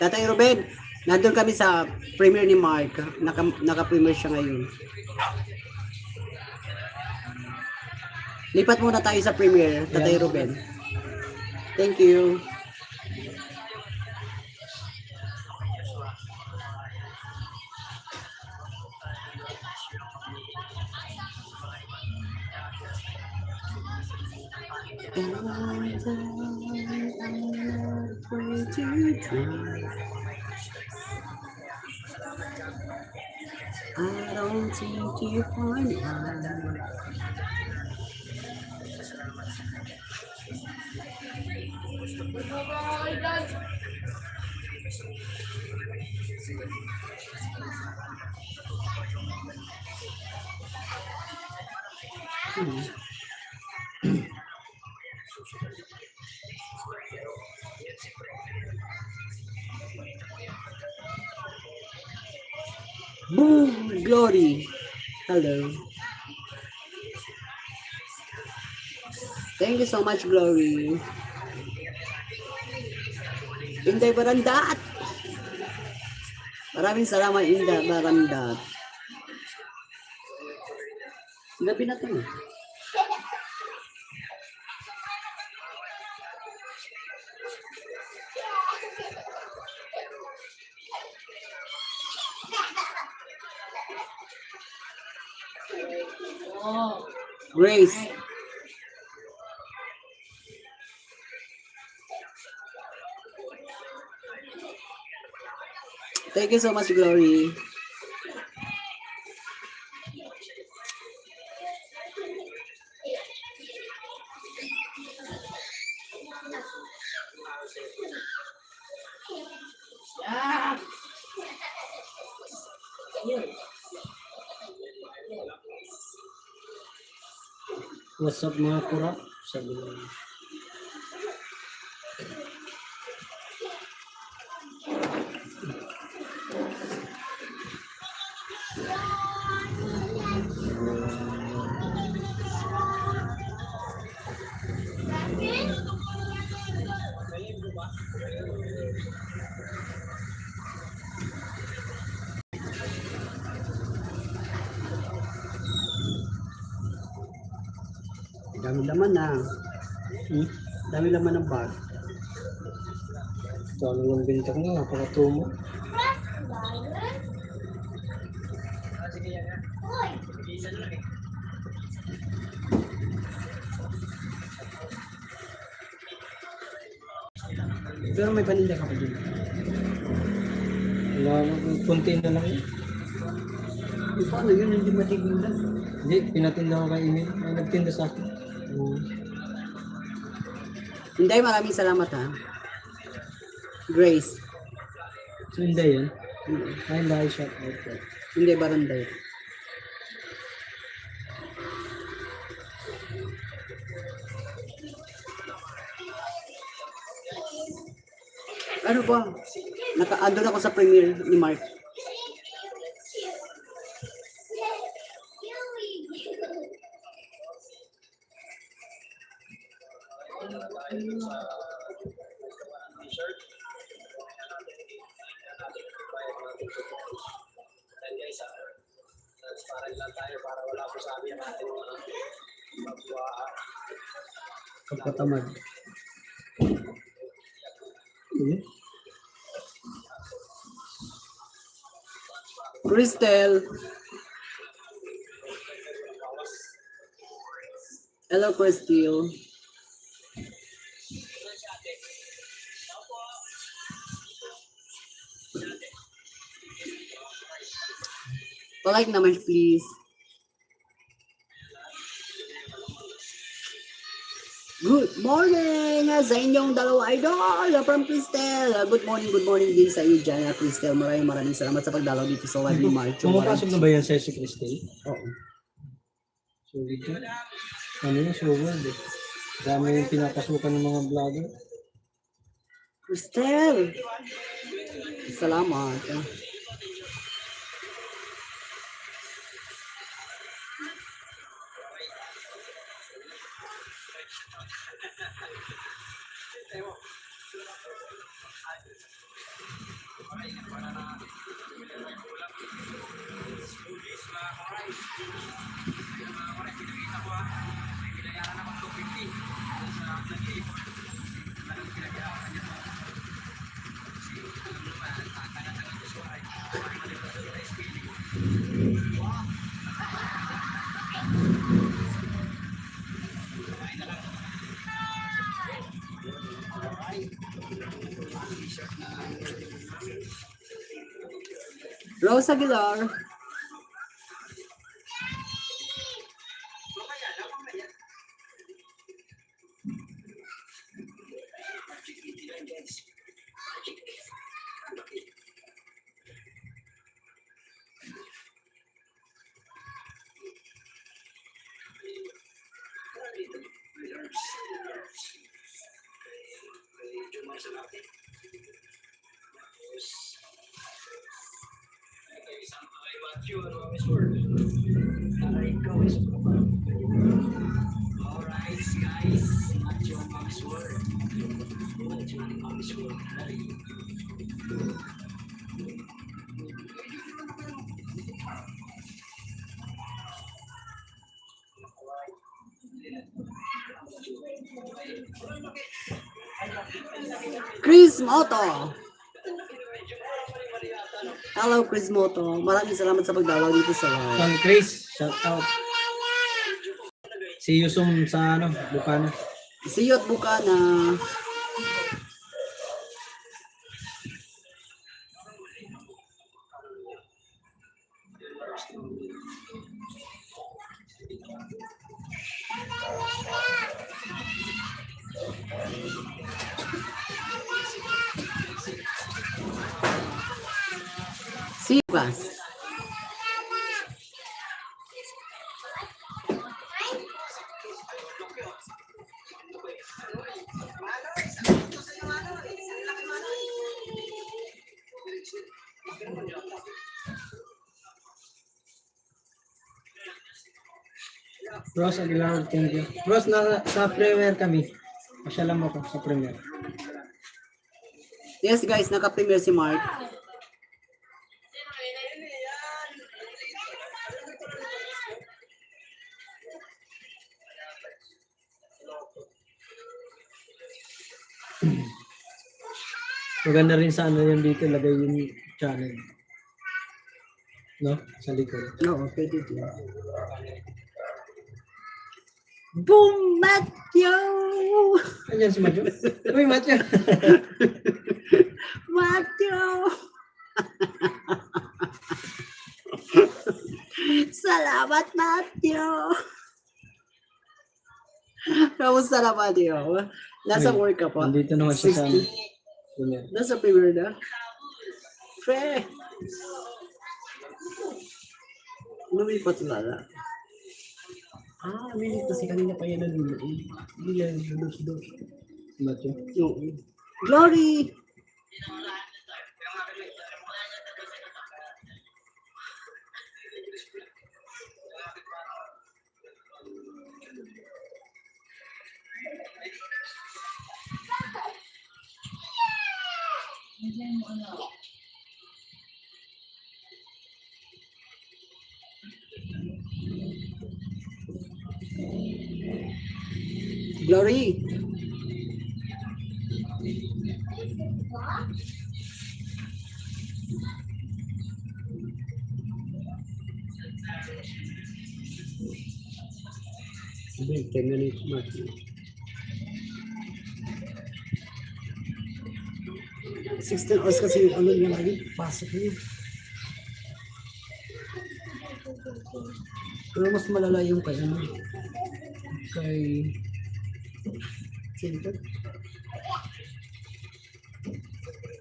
Tatay Ruben, nandun kami sa premiere ni Mark. Naka-premiere siya ngayon. Lipat muna tayo sa premiere, Tatay Ruben. Thank you. I don't think you find out. Boom! Glory! Hello. Thank you so much, Glory. Inday Barandat! Maraming salamat, Inda Baranda. Gabi na to. Oh. Grace. Thank you so much, Glory. Yeah. What's up mga kurap? Sabi nila. Dami laman na. Hmm? Dami laman ng bag. Ito ang binta ko nga, napakatumo. Pero may paninda ka pa dun. Wala na, konti na lang yun. Paano yun? Hindi matignan. Hindi, pinatinda ko kay Emil. May nagtinda sa akin. Hindi, maraming salamat ha. Grace. So, hindi yun. Ay, hindi shop out. Hindi, Baranday. Ano ba? Naka-andon ako sa premiere ni Mark. Kapkatamad. Crystal. Hello, Crystal. Palike naman, please. Good morning sa inyong dalawa idol from Crystal. Good morning din sa iyo dyan, Crystal. Maraming salamat sa pagdalaw dito sa live ni Marcho. Pumapasok na ba yan sa si Cristel? Oo. So, dito. Ano yun? So, world eh. Dami yung pinapasukan ng mga vlogger. Crystal. Salamat. Rose Aguilar. Chris Moto. Hello, Chris Moto. Maraming salamat sa pagdalaw dito sa live. Kang Chris, shout out. Si Yusong sa Bukana. Siyot Bukana. Sipas. Bros Aguilar, thank you. Bros, sa premiere kami. Pasyalan mo ko sa premiere. Yes guys, naka-premiere si Mark. Maganda rin sa yung dito, lagay yung channel. No? Sa likod. Oo, pwede ito. Boom, Matthew! Ayan si Matthew. Uy, Matthew! Matthew! Salamat, Matthew! Kamusta na, Matthew? Nasa Uy, work ka pa? nandito naman siya sa 60. premiere. Nasa premiere na? Pre! Lumipat lala. Minit kasi kanina pa yan nalulog. Hindi yan, hulog-hulog. Matthew. Oo. Glory! Glory! Sabi, 10 minutes match. 16 hours kasi yung ano niya ngayon, pasok niya. Pero mas malala yung kay ano. Kay... Sino ito?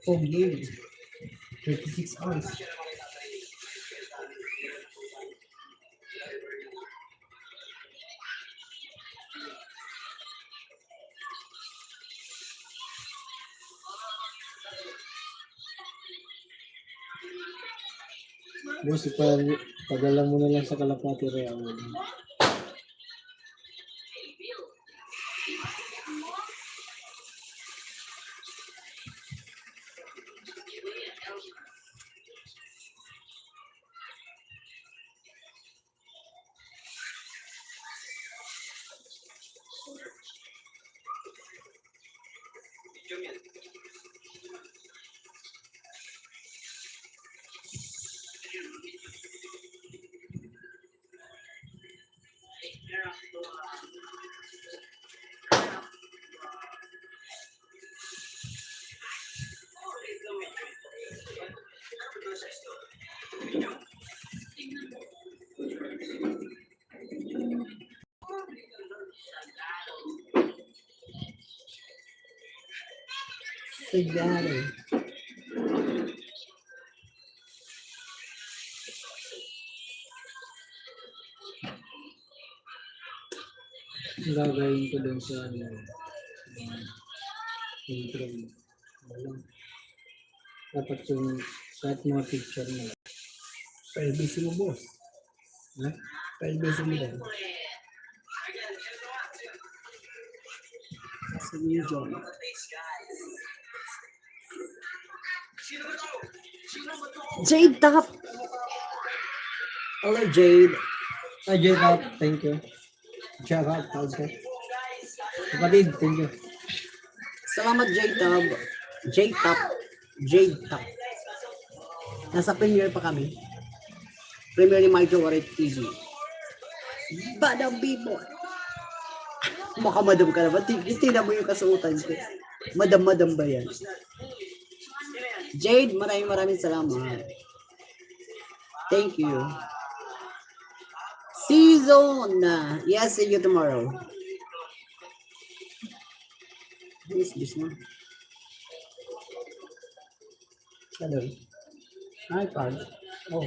Pogi. 36 hours. Boss, padala mo na lang sa Kalapati Real. Sigaro. Gagawin ko dun sa intro. Dapat yung kahit mga picture mo. Privacy mo, boss. Ha? Privacy mo din. Sa new job. Jade Top! Hello, Jade. Jade out. Thank you. Shout out. Also. Kapatid, thank you. Salamat, J-Tab. J-Tap. J-Tap. Nasa premiere pa kami. Premiere ni Micro Warrior TV. Badang B-boy. Maka madam ka naman. Tingnan mo yung kasuotan ko. Madam ba yan? Jade, maraming salamat. Thank you. Season na. Yes, see you tomorrow. What is this one? Hello. iPad. Oh.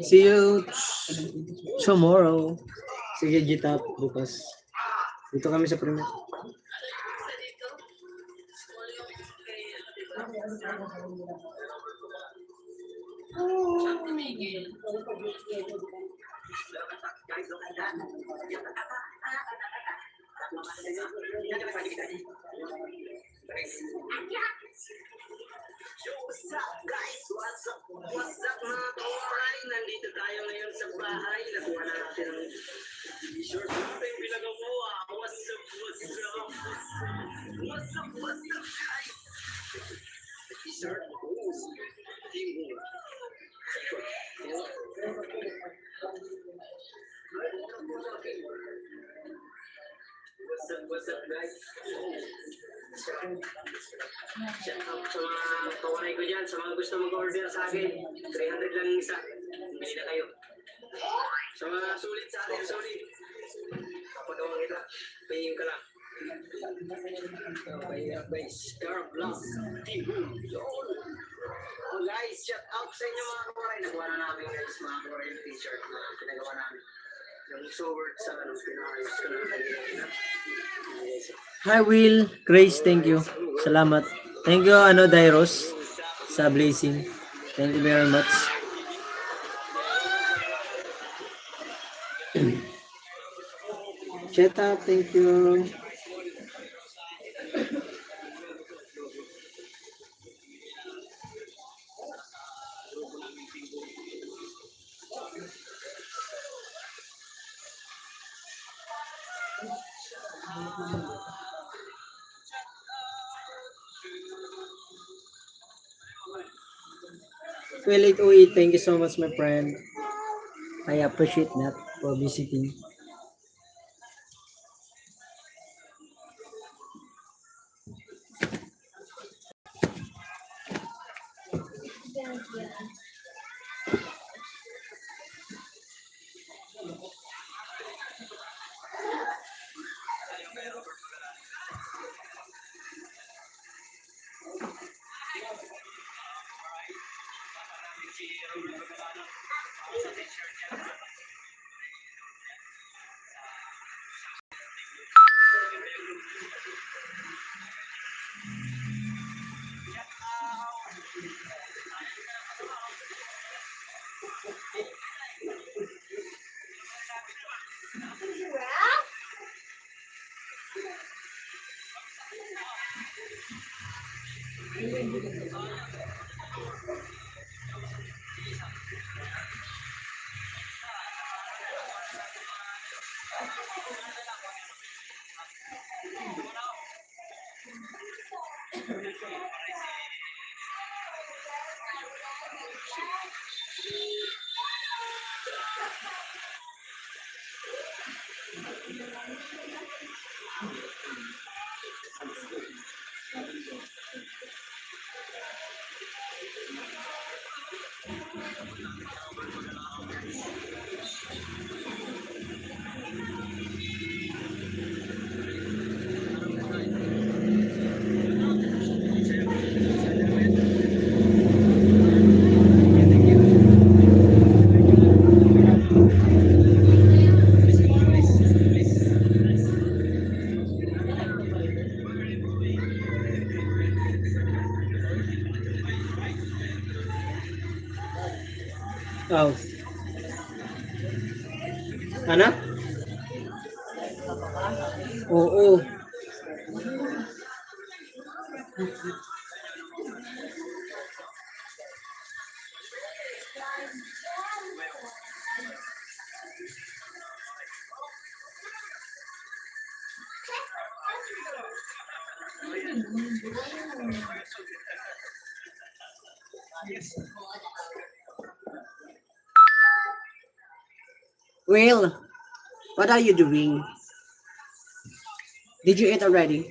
See you tomorrow. Sige, Gitap, bukas. Dito kami sa premiere. What's up guys? What's up mga kawaray? Nandito tayo ngayon sa bahay. Nakuha na natin ang t-shirt natin. Pinagawa. What's up? What's up guys? T-shirt. Team Boom. What's up guys? Shout out sa mga kawaray ko dyan, sa mga gusto mag-order sa akin. 300 lang yung isa. Bili na kayo. Sa mga sulit sa atin, sulit. Papagawang kita. Paying ka lang. By Scar Block. Team Boom. Oh guys, shout out sa inyo mga kawaray. Nakuha na namin guys, mga kawaray yung t-shirt na pinagawa namin. Yung sword sa pinakayos ko na kanina. Hi Will, Grace, thank you. Salamat. Thank you Dairos sa blessing. Thank you very much. Cheta, thank you. Well, thank you so much, my friend. I appreciate that for visiting. Oh. Ano? Oo. Will, what are you doing? Did you eat already?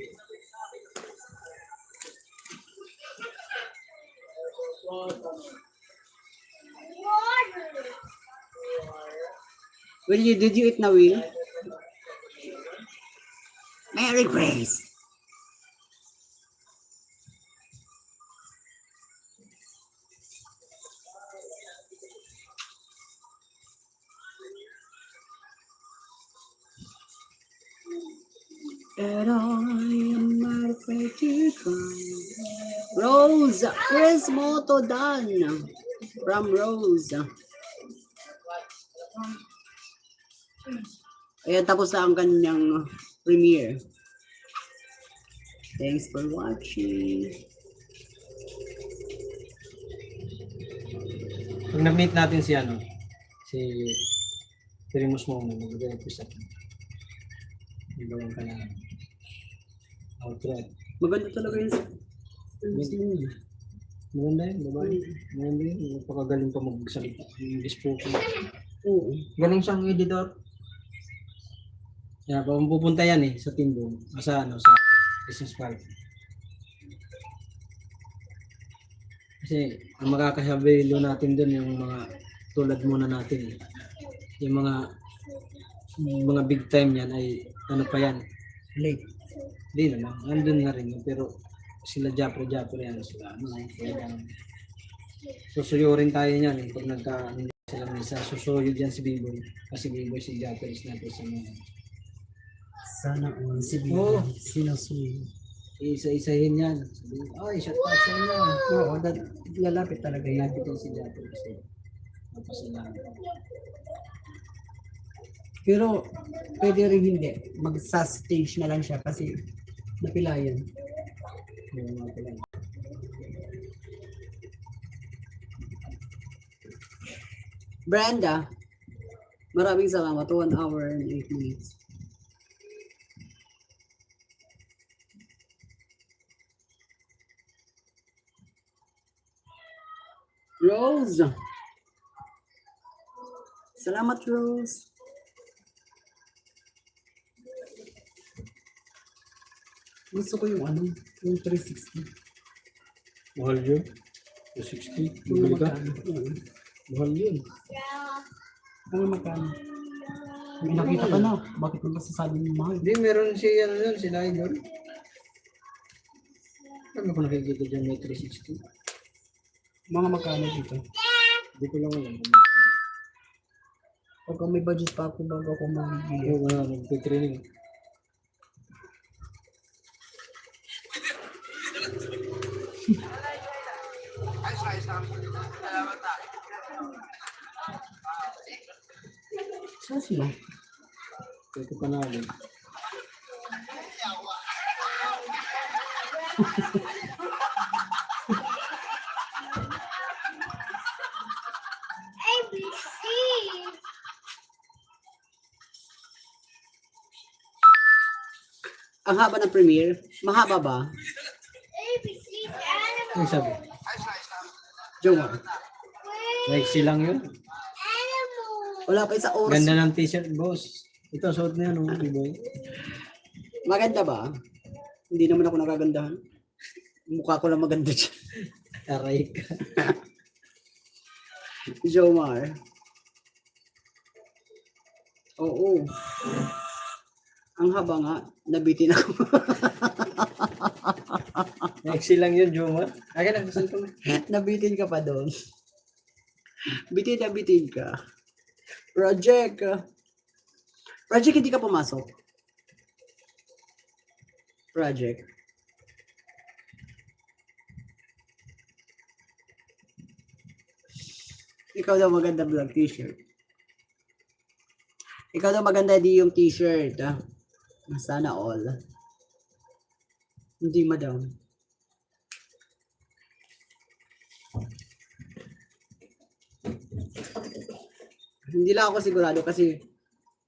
Did you eat now, Will? Merry Grace. And I am not afraid to cry. Rose, where's Moto Dan? From Rose. Ayan, tapos na ang kanyang premiere. Thanks for watching. Pag na-meet natin si Primus mo, mag-direct ko sa akin. Ibawang ka na. Outright. Maganda talaga yun. Maganda yun, babae. Maganda yun. Napakagaling pa magsalita. Yung spoken. Oo. Galing siyang editor. Kaya kung pupunta yan sa Timbo, sa Christmas party. Kasi ang makakahabilo natin doon yung mga tulad muna natin. Yung mga big time yan ay ano pa yan? Late. Hindi naman. Nandun na rin yun. Pero sila Japre yan. Sila susuyurin tayo niyan. Pag hindi sila misa, susuyo dyan si B-Boy. Kasi B-Boy si Japre is natin sa mga. Sana si B-Boy. Sinusuyo. Isa-isahin yan. Ay, shot out sa inyo. Oo, lalapit talaga yan. Lalapit yan si Japre kasi napasalamat. Pero pwede rin hindi. Magsa-stage na lang siya kasi napilayan. Brenda, maraming salamat. 1 hour and 8 minutes. Rose. Salamat, Rose. Gusto ko yung yung 360. Mahal yun? 360? Bumili ka? Mahal yun. Ano magkano? May nakita ka na. Bakit mo masasabi mo mahal? Hindi, meron sila idol. Ano ko nakikita dyan may 360? Mga magkano dito? Hindi ko lang alam. Pagka may budget pa ako bago ako mag-bili. Oo, mag-training. Saan sila? Ito pa namin. ABC. Ang haba ng premiere? Mahaba ba? ABC animal. Ano sabi? Jowa. Lexi lang yun. Animal. Wala pa isa oras. Ganda ng t-shirt, boss. Ito, suot na yan, B-Boy. Maganda ba? Hindi naman ako nagagandahan. Mukha ko lang maganda dyan. Aray ka. Jomar. Oo. Ang haba nga, nabitin ako. Lexi lang yun, Jomar. Akin na, gusto ko. Nabitin ka pa doon. Bitin na bitin ka. Project. Project, hindi ka pumasok. Project. Ikaw daw maganda vlog t-shirt. Ikaw daw maganda di yung t-shirt. Ah. Sana all. Hindi madam. Hindi lang ako sigurado kasi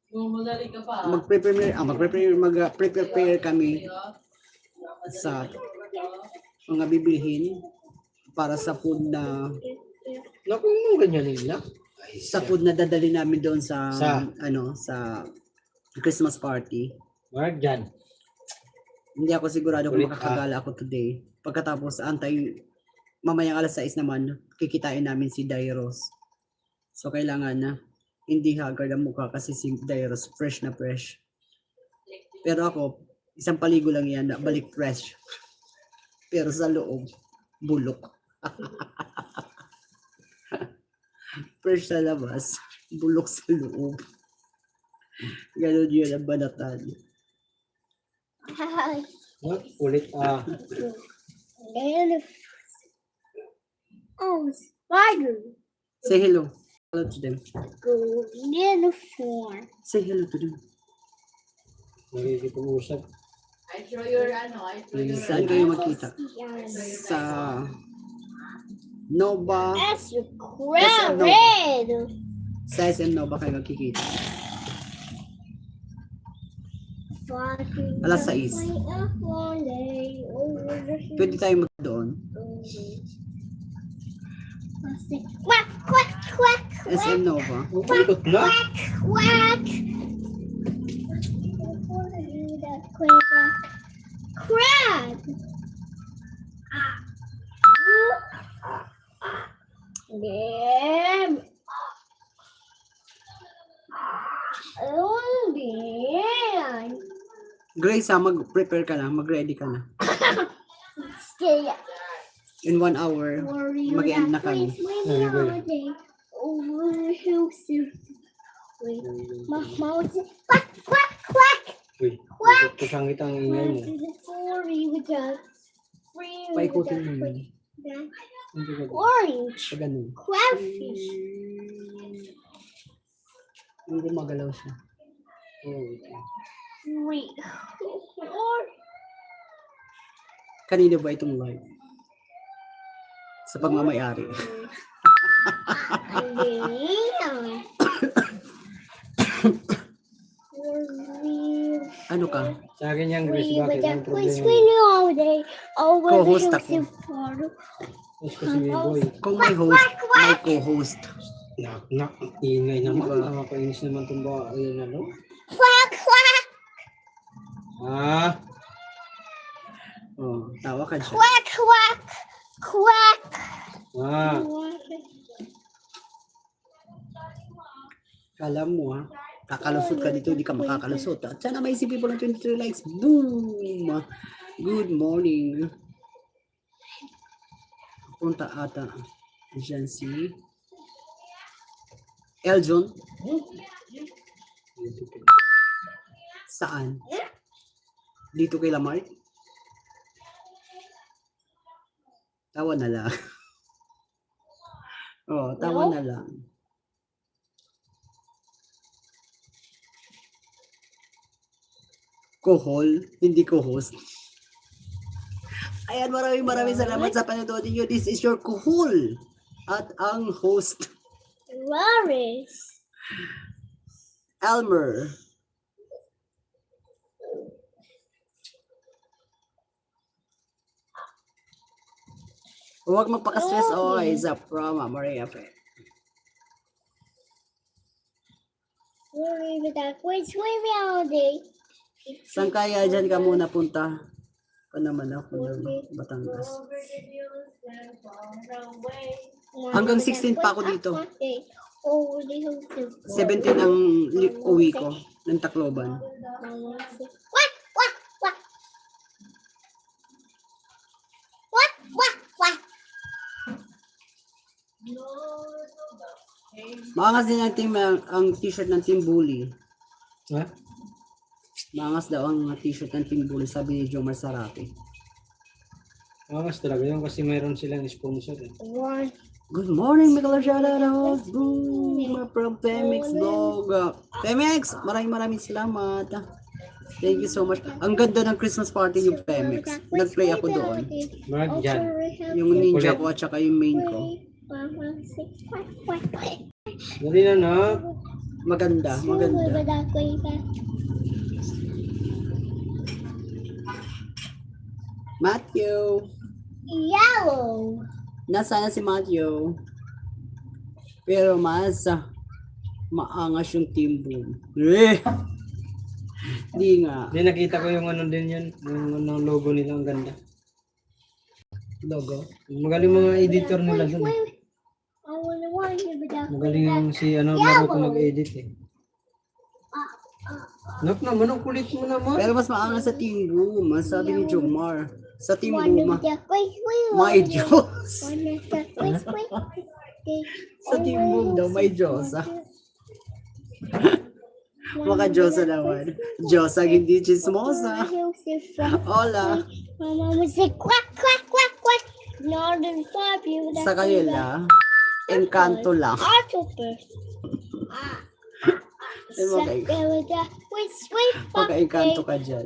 Bumudali ka pa. mag-prepare kami sa mga bibilhin para sa food na Naku mo ganyan nila. sa food na dadali namin doon sa Sa? sa Christmas party. Mark dyan. Hindi ako sigurado kung Ulit, makakagala ako today. Pagkatapos mamayang alas 6 naman kikitain namin si Dairos. So kailangan na hindi haggard ang mukha kasi si Dairos fresh na fresh. Pero ako, isang paligo lang yan, balik fresh. Pero sa loob, bulok. Fresh sa labas, bulok sa loob. Ganon yun ang banatan. Ulit Oh, spider. Say hello. Hello to them. Go uniform. Say hello to them. Nakikipag-usap. I throw your ano, I throw your Saan kayo magkita? Yes. Sa Nova. That's your Yes, crown no. red. Sa SM Nova kayo magkikita. Alas 6. Pwede tayo doon. Quack, quack, quack, SM Nova. Ikot na. quack. Quack. Crab. Damn. Oh, man. Grace, mag-prepare ka na. Mag-ready ka na. Stay In 1 hour, worry mag-end na kami. Very good. Over the hills of my mountain. Quack, quack, quack. Uy, Quack. kusang ang ingay mo. Sorry with that. Free with Paikutin mo that. yun. That Hindi ka orange. pa ganun. Crayfish. Hindi magalaw siya. Free. Or Kanina ba itong live? Sa pagmamayari. Ano ka? Sa akin yan, Grace, Free bakit? with Ang that. problema. All day. Over the Co-host hills ako. of Florida. Mas kasi may boy. Kung may host, may co-host. Nak, ang ingay naman. Nakakainis naman itong ba, ayun ano? Quack, quack, Ah, Oh, tawa ka siya. quack, quack, quack. ah. Kala mo ha, kakalusot ka dito, hindi ka makakalusot. At sana may isipin po ng 23 likes. Boom! Good morning. Punta ata. Diyan si Eljon. Saan? Dito kay Lamar? Tawa na lang. Oh, tawa na lang. Kohol, hindi co-host. Ayan, maraming salamat sa panonood niyo. This is your Kohol. At ang host, Loris. Elmer. Huwag magpaka-stress. Oh, isa from Maria Fe. Worry with that. Wait, swimming all day. Saan kaya dyan ka muna punta? Pa naman ako ng Batangas. Hanggang 16 pa ako dito. Over the hills of 17 ang uwi ko ng Tacloban. Quack, quack, quack. Quack, quack, quack. Maangas din ang, ang t-shirt ng Team Bully. Ha? Maangas daw ang t-shirt ng Team Bully, sabi ni Jomar Sarate. Angas talaga yun kasi mayroon silang sponsor eh. 1, Good morning, Miguel Shoutout. Boom, from Temex Vlog. Temex, maraming salamat. Thank you so much. Ang ganda ng Christmas party yung Temex. Nag-play ako doon. Marag dyan. Yung ninja ko at saka yung main ko. Dali na, no? Maganda. Matthew. Yellow. Nasaan na si Matthew? Pero mas maangas yung team boom. Di nga. Hindi, nakita ko yung ano din yun. Yung ano, logo nila, ang ganda. Logo. Magaling mga editor nila dun. I wanna watch it, but that's Magaling yung si ano, Maruko mag-edit eh. Nak naman, ang kulit mo naman. Pero mas maangas sa team boom. Sabi ni Jomar. Sa team one boom. of the My Diyos. One of the Sa team boom daw, may Diyosa. Maka Diyosa naman. Diyosa hindi chismosa. Hola. Mama would say quack, quack, quack, quack. Not in 5 years. Sa kanila, engkanto lang. Octopus. Okay. Magka-engkanto ka dyan.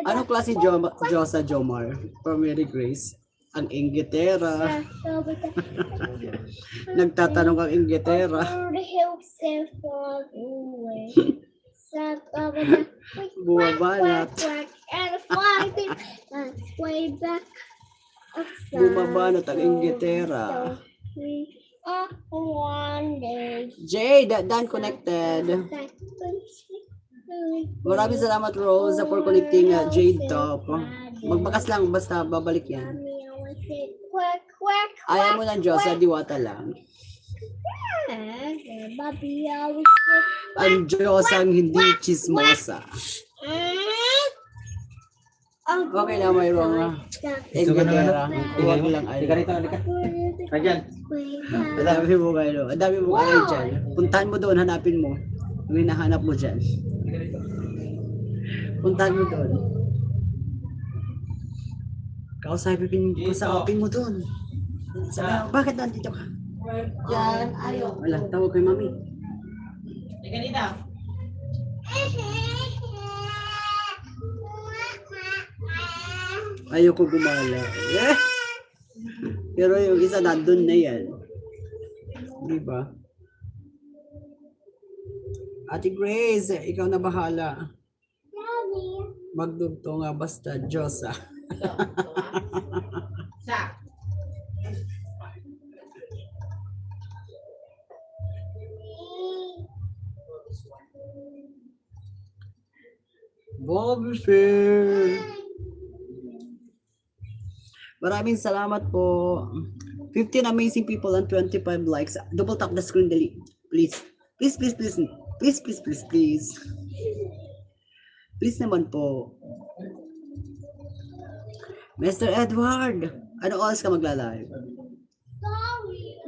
Anong klase Diyosa Jomar? For Mary Grace? Ang inggitera. Nagtatanong kang inggitera. Bumabanat. Bumabanat ang inggitera. Jay, Dan connected. Maraming salamat Rose for connecting Jade Top. Magbakas lang basta babalik yan. Ayaw mo ng Diyos, diwata lang. Ang Diyos ang hindi chismosa. Okay na, mayroong inggitera. Huwag lang ay. Halika rito, halika. Ayan. Ang dami mo kayo. Ang dami mo kayo dyan. Puntahan mo doon, hanapin mo. Yung hinahanap mo dyan. Puntahan mo doon. Kausapin mo doon. Bakit nandito ka? Yan, ayaw. Wala, tawag kay mami. Halika dito. Ayoko gumala. Pero yung isa nandun na yan. Diba? Ate Grace, ikaw na bahala. Magdugto nga basta Diyosa. Sa. Bobby Fair. Maraming salamat po. 15 amazing people and 25 likes. Double tap the screen dali. Please. Please, please, please. Please, please, please, please. Please naman po. Mr. Edward. Ano oras ka magla-live?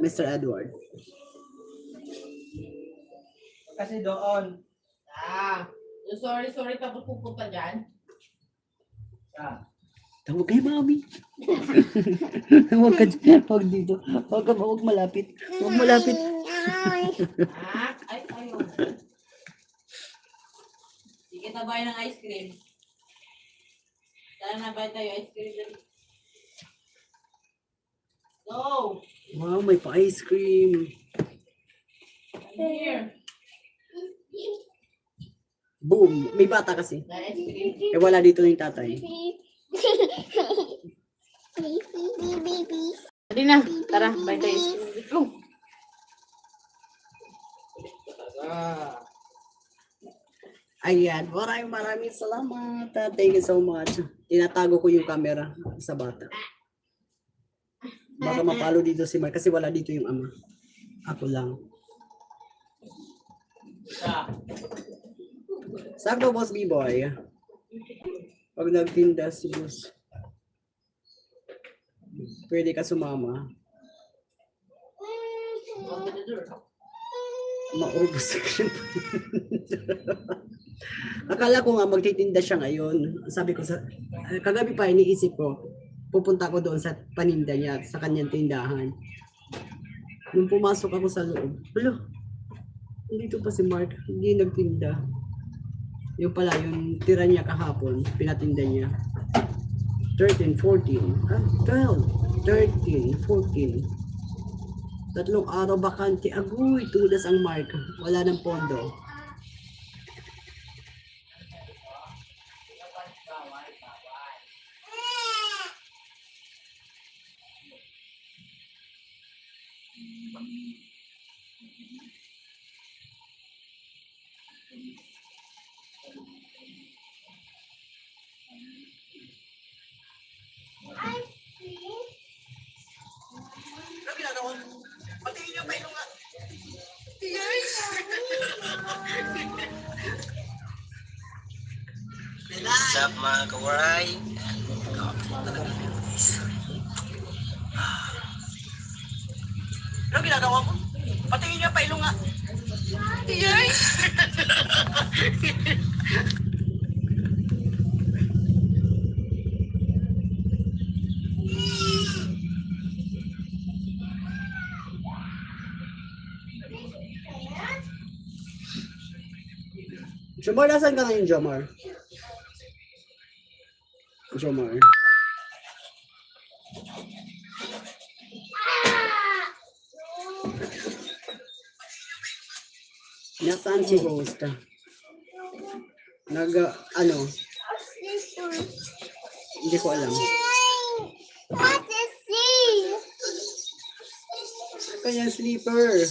Mr. Edward. Kasi doon. Sorry, tapos pupunta dyan. Tawag kay mami. Huwag dito. Huwag malapit. Huwag malapit. Ay, ayaw. Sige, tabayan ng ice cream. Tara na, tayo ice cream dali. Go! Wow, may pa-ice cream. Here. Boom. May bata kasi. Na ice cream. Eh wala dito yung tatay. Dali na, tara, tayo ice cream. Go! Ayan, maraming salamat. Thank you so much. Tinatago ko yung camera sa bata. Baka mapalo dito si Mark kasi wala dito yung ama. Ako lang. Sakto, boss B-boy. Pag nagtinda si boss, pwede ka sumama. Maubos sa Akala ko nga magtitinda siya ngayon. Sabi ko kagabi pa iniisip ko, pupunta ako doon sa paninda niya, sa kanyang tindahan. Nung pumasok ako sa loob, wala, dito pa si Mark, hindi nagtinda. Yung pala, yung tira niya kahapon, pinatinda niya. 13, 14, 12, 13, 14. 3 araw bakante, agoy, tulas ang Mark. Wala ng pondo. Ano ginagawa mo? Patingin niyo pa ilong nga. Yes! What's up mga kawaray? Ano ginagawa mo? Patingin niyo pa ilong nga. Yes! Jomar, nasan ka ngayon, Jomar? Jomar. Nasaan si Rose ka? Ano? Hindi ko alam. What is this? Kaya sleeper. What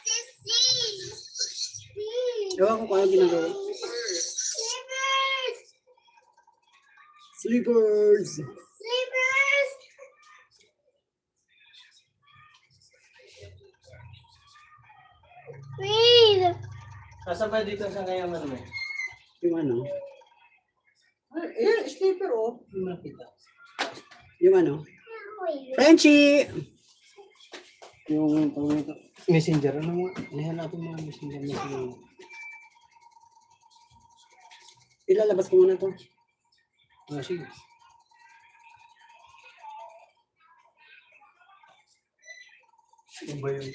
is this? Ewan ko kung ano ginagawa. Slippers! Sleepers! Slippers! Please! Kasabay dito sa kayang ano mo? Yung ano? Eh, sleeper oh. Hindi mo nakita. Yung ano? Frenchie! Yung messenger, ano mo? Lihan natin mga messenger. Ilalabas ko muna to. Ah, sige. Ano ba yun?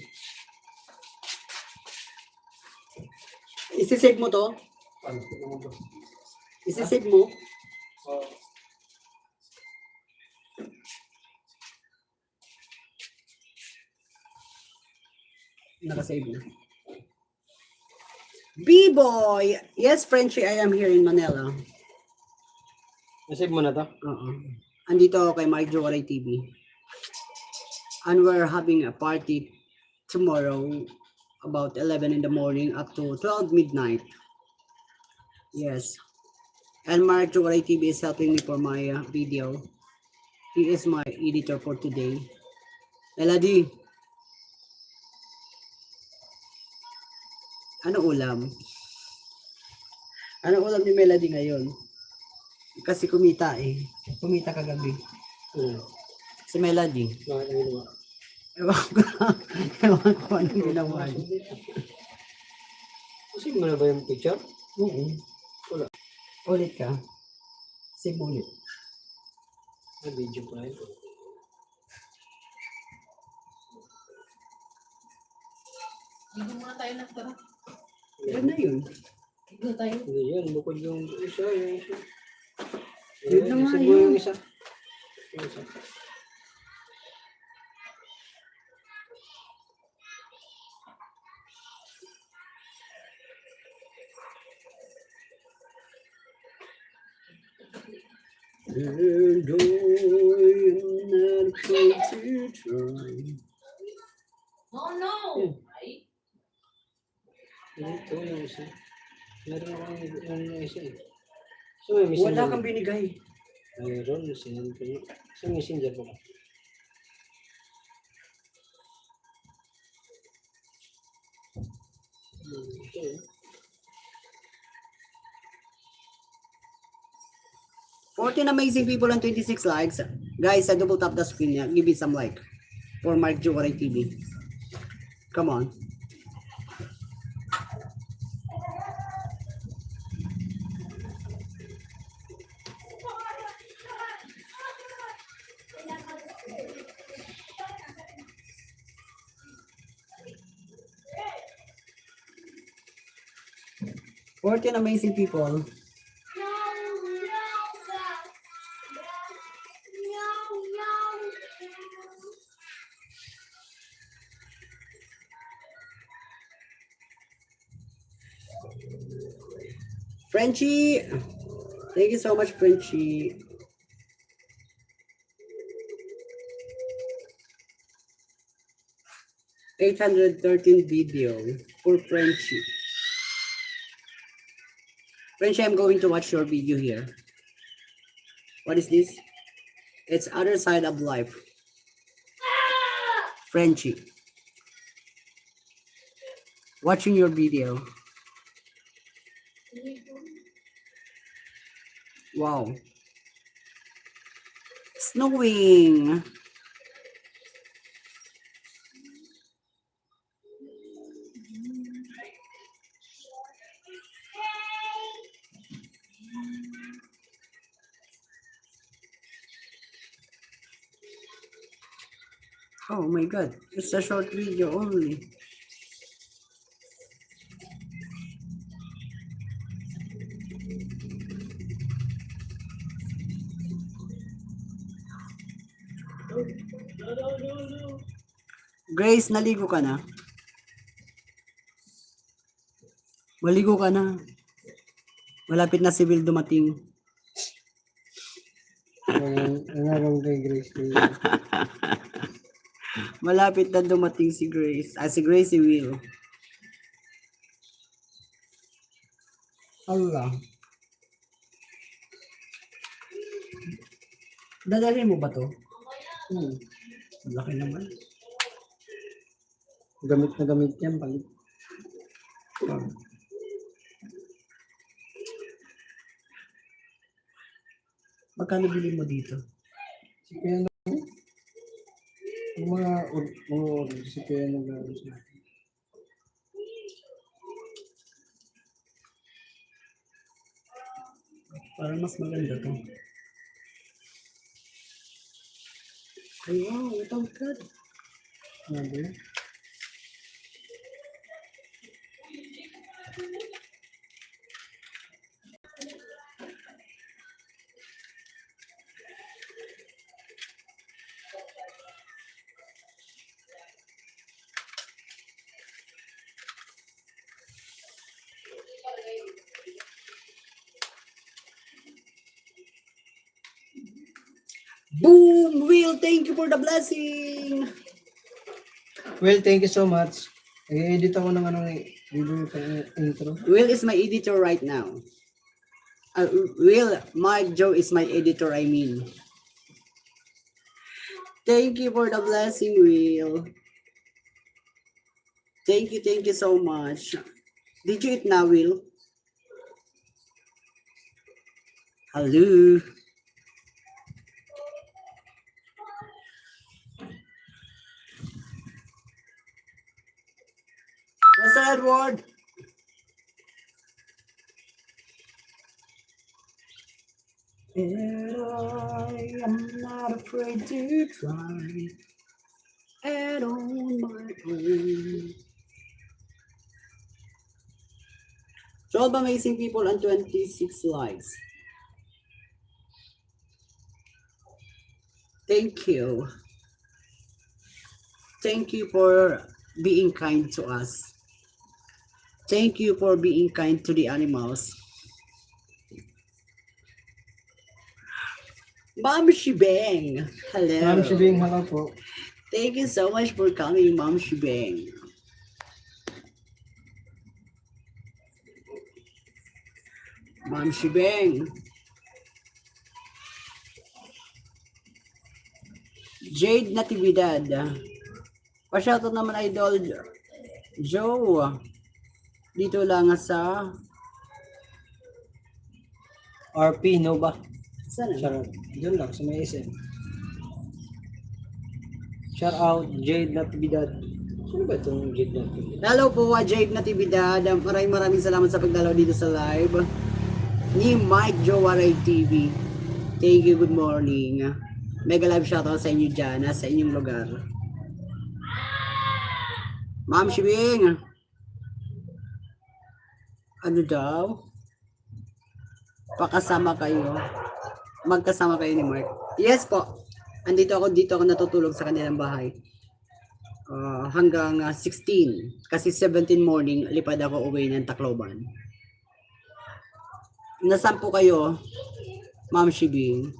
Isisave mo to? Ano? Ano ba? Isisave mo? Oh. Nakasave na. B-boy! Yes, Frenchie, I am here in Manila. Nasave mo na to? Oo. Andito ako kay Mark Jowaray TV. And we're having a party tomorrow about 11 in the morning up to 12 midnight. Yes. And Mark Jowaray TV is helping me for my video. He is my editor for today. Elodie. Ano ulam? Ano ulam ni Melody ngayon? Kasi kumita eh. Kumita kagabi. Si Melody. Bakit ang ginawa? Ewan ko anong ginawa niya. Kasi mo na ba yung picture? Oo. Wala. Ulit ka. Save ulit. Ah, video pa rin. Hindi muna tayo nagtara. Yan na yun. Hindi tayo. Hindi yan, bukod yung isa, yung isa. Yun na nga Isip mo yun. yung isa. Yung isa. And I'm not afraid to try. No! Ay, Ito yung isa. Meron akong yung isa eh. So, may messenger. Wala kang binigay. Mayroon, messenger ko yun. So, messenger ko lang. Ito eh. 14 amazing people and 26 likes. Guys, I double tap the screen niya. Give me some like. For Mark Jowaray TV. Come on. 14 amazing people. Frenchie! Thank you so much, Frenchie. $813 video for Frenchie. Frenchie, I'm going to watch your video here. What is this? It's Other Side of Life. Frenchie. Watching your video. Wow. Snowing. Oh my god, it's a short video only. Grace, naligo ka na? Maligo ka na. Malapit na si Will dumating. Ang araw kay Grace. Malapit na dumating si Grace. Si Grace si Will. Allah. Dadalhin mo ba to? Laki naman. Gamit na gamit yan. Palit. Magkano bilhin mo dito? Si Kuya na. Yung mga order si Kuya na gawin sa akin. Para mas maganda to. Ay wow, ito God. Ano ba yun? Boom! Will, thank you for the blessing! Well, thank you so much. I-edit ako ng video sa intro. Will is my editor right now. Mike Joe is my editor, I mean. Thank you for the blessing, Will. Thank you so much. Did you eat now, Will? Hello. Yes, Edward. And I am not afraid to try and on my own. 12 amazing people and 26 likes. Thank you. Thank you for being kind to us. Thank you for being kind to the animals. Ma'am Shibeng. Hello. Ma'am Shibing, hello po. Thank you so much for coming, Ma'am Shibeng. Ma'am Shibeng. Jade Natividad. Pa-shoutout naman, Idol Joe. Dito lang sa RP, no ba? saan? Charot. Doon lang, sa may SM. Shout out, Jade Natividad. Sino ba itong Jade Natividad? Hello po, Jade Natividad. Maraming salamat sa pagdalaw dito sa live ni Mike Jowaray TV. Thank you, good morning. Mega live shoutout sa inyo dyan, sa inyong lugar. Ma'am Shibing. Ano daw? Pakasama kayo. Magkasama kayo ni Mark. Yes po. Dito ako natutulog sa kanilang bahay. Hanggang 16. Kasi 17 morning, lipad ako uwi ng Tacloban. Nasaan po kayo? Ma'am Shibing.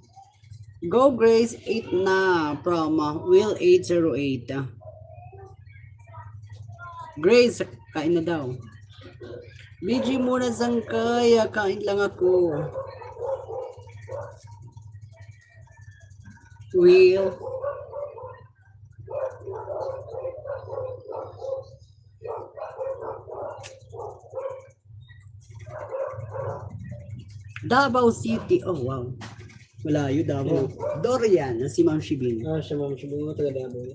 Go Grace 8 na from Will 808. Grace, kain na daw. BG muna sangkay, kain lang ako. Will. Davao City. Oh, wow. Malayo, Davao. Dorian, si Ma'am Shibing. Siya ma'am, siya mo taga Davao.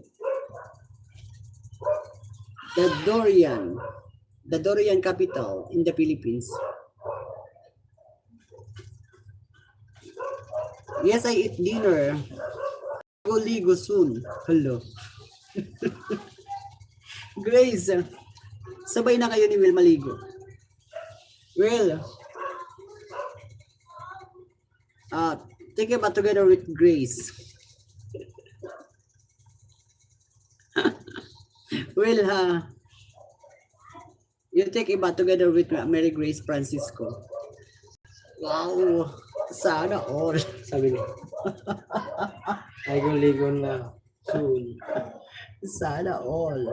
The Dorian capital in the Philippines. Yes, I eat dinner. Go ligo soon. Hello. Grace, sabay na kayo ni Will maligo. Will, take a bath together with Grace. Will, you take a bath together with Mary Grace Francisco. Wow, sana all. Sabi niya. Ay, ligo na. Soon. Sana all.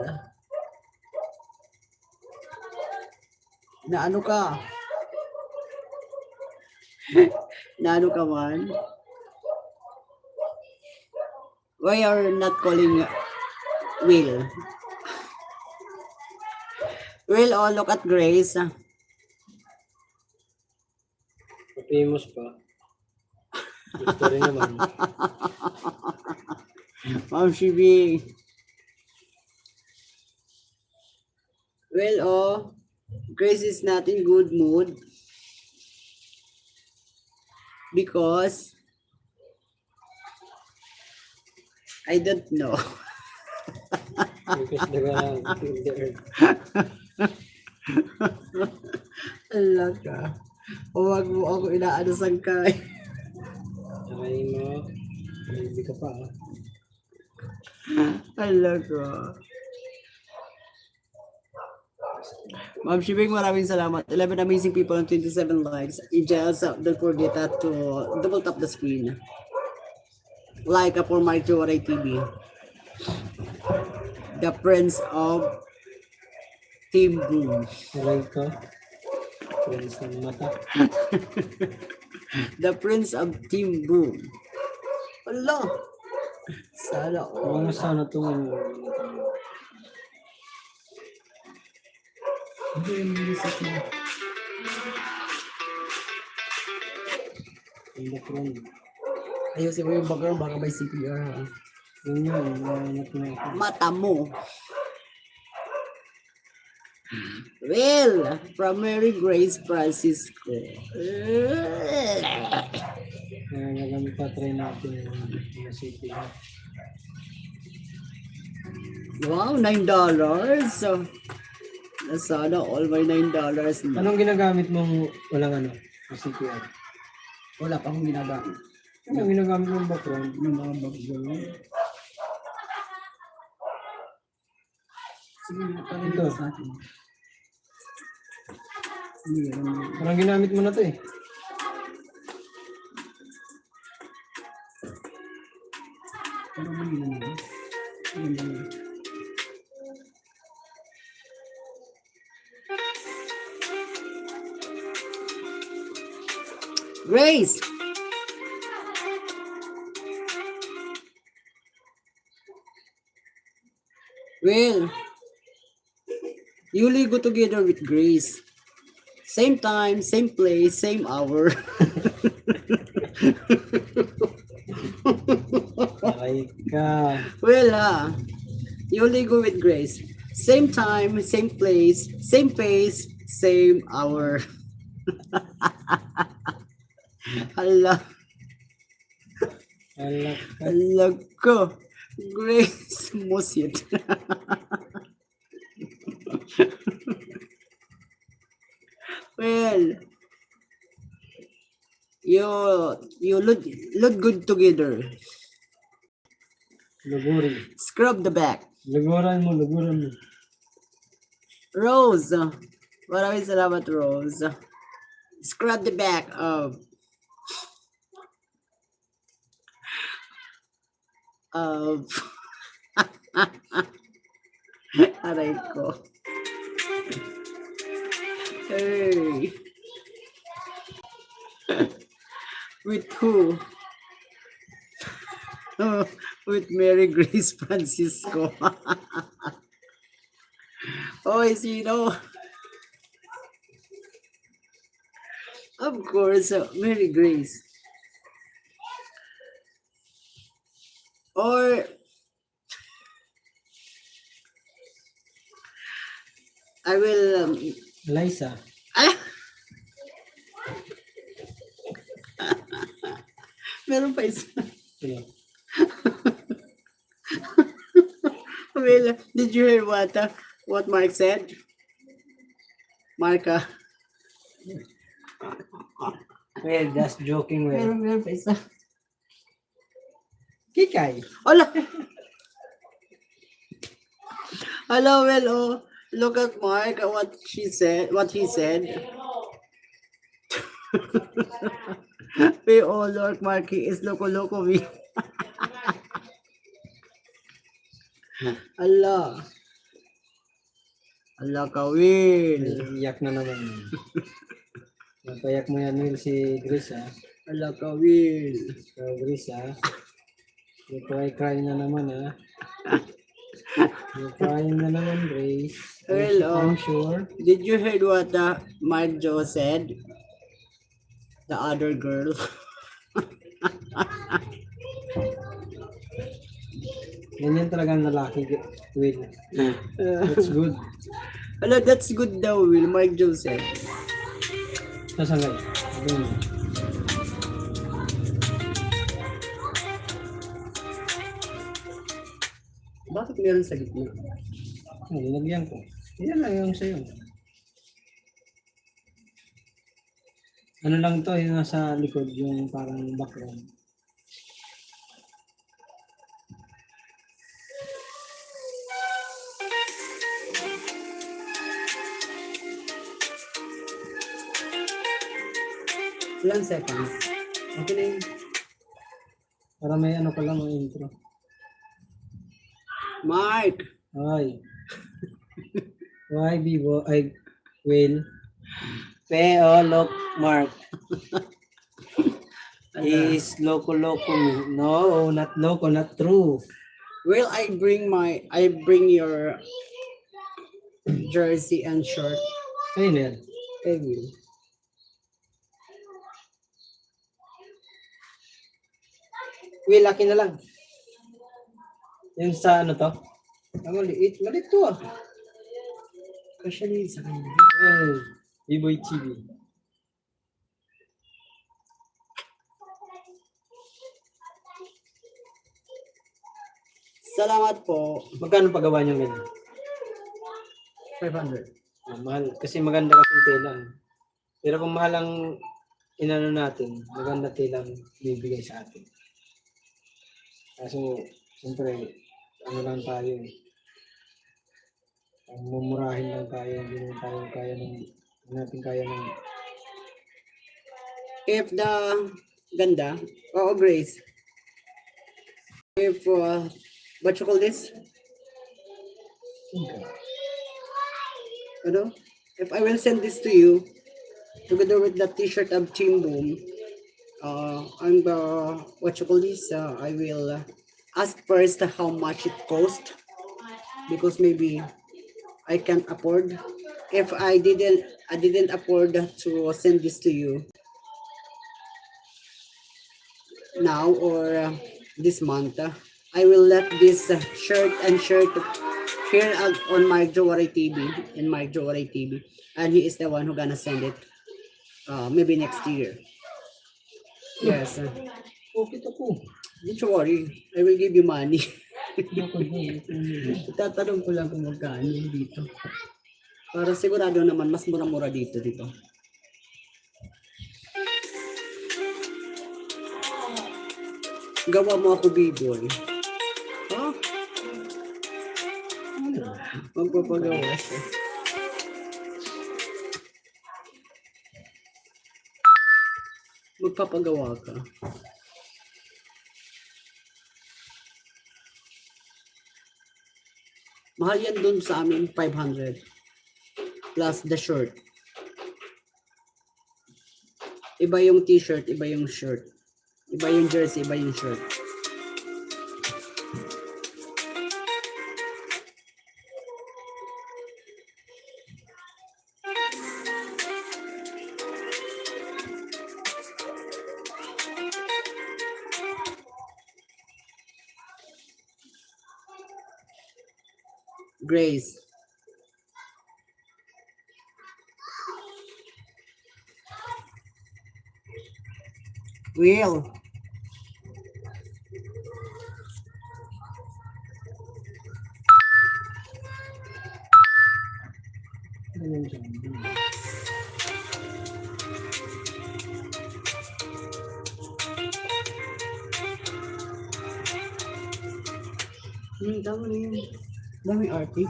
Naano ka? Naano ka man? Why are you not calling Will? Will, oh, look at Grace. Famous pa. Gusto rin naman. Ma'am Shibi. Well, oh, Grace is not in good mood because I don't know. Because the earth. Alaka. Huwag mo ako inaano sangkay. Sakay mo. Hindi ka pa. Alaka. Ma'am Shibing, maraming salamat. 11 amazing people and 27 likes. Just don't forget to double tap the screen. Like for my Joray TV. The Prince of Team Boom. Aray ka. Prince ng mata. The Prince of Team Boom. Wala. Sana all. Mga sana itong Hindi yung music mo. in the front. Ayusin mo yung background, baka may CPR ha. Yun yun. Hanap na ako. Mata mo. Well, from Mary Grace Francisco. Kaya nagamit pa try natin yung city. Wow, $9. So, sana all my $9 na. Anong ginagamit mong walang ano? Yung CPR? Wala pa akong ginagamit. Anong ginagamit mong background? Yung mga background. Sige, Ito. sa atin. Sige, Parang ginamit mo na to eh. ano mo yun naman? Ano mo yun? Grace! Well, you ligo together with Grace. Same time, same place, same hour. Ay ka. Well, you ligo with Grace. Same time, same place, same face, same hour. Hala, Alak ka. hala ko. Grace Musit. Well, You look good together. Lugurin. Scrub the back. Luguran mo. Rose. Maraming salamat, Rose. Scrub the back of aray ko. Hey. With who? With Mary Grace Francisco. Oy, sino? Of course, Mary Grace. Or I will Liza. meron pa isa. Sino? Well, did you hear what Mark said? Mark, Well, just joking, well. meron pa isa. Kikay. Hola. Hello, well, oh, look at Mark, what he said. We all Lord Mark, he is loko-loko me. Allah. Allah ka, Will. Iyak na naman. Napayak mo yan, Will, si Grace, ha? Allah ka, Will. So, Grace, ha? You cry na naman, ha? You crying na naman, Grace. Well, I'm sure. Did you hear what Mark Joe said? The other girl. Ganyan talaga ang lalaki, Will. That's good. Hello, that's good daw, Will. Mark Joe said. Nasaan kayo? Sabi mo. Bakit meron sa gitna? Nilagyan ko. Yan lang yung sa'yo. Ano lang to, yung nasa likod, yung parang background. Ilan seconds? Okay na yun. Para may ano ka lang, yung intro. Mark! Ay. Why Bibo? Ay, Will. Oh, look, Mark. Is loko-loko me. No, not loko, not true. Will I bring your jersey and shirt? Ayun na yan. I will. Will, akin na lang. Yung sa ano to? Ang maliit. Maliit to ah. Kasi liit sa kanya. Hey, Biboy TV. Salamat po. Magkano pagawa niyo ganyan? 500. Mahal. Kasi maganda kasi yung tela. Pero kung mahal ang inano natin, maganda tela ang bibigay sa atin. Kaso, siyempre, ano lang tayo eh. Ang mumurahin lang tayo, hindi naman tayo kaya ng, hindi natin kaya ng, If the ganda, Grace. If what you call this? Ano? If I will send this to you together with the t-shirt of Team Boom, and what you call this? I will ask first how much it cost because maybe I can't afford. If I didn't afford to send this to you now or this month, I will let this shirt here on Mark Jowaray TV in Mark Jowaray TV, and he is the one who gonna send it maybe next year. Yes. okay to po. Don't you worry, I will give you money. Tatanong ko lang kung magkano dito. Para sigurado naman mas mura-mura dito. Gawa mo ako, B-boy. Ha? Magpapagawa siya. Magpapagawa ka. Mahal yan dun sa amin, 500. Plus the shirt. Iba yung t-shirt, iba yung shirt. Iba yung jersey, iba yung shirt. Grace. Will. Tama na yun. Daming arte.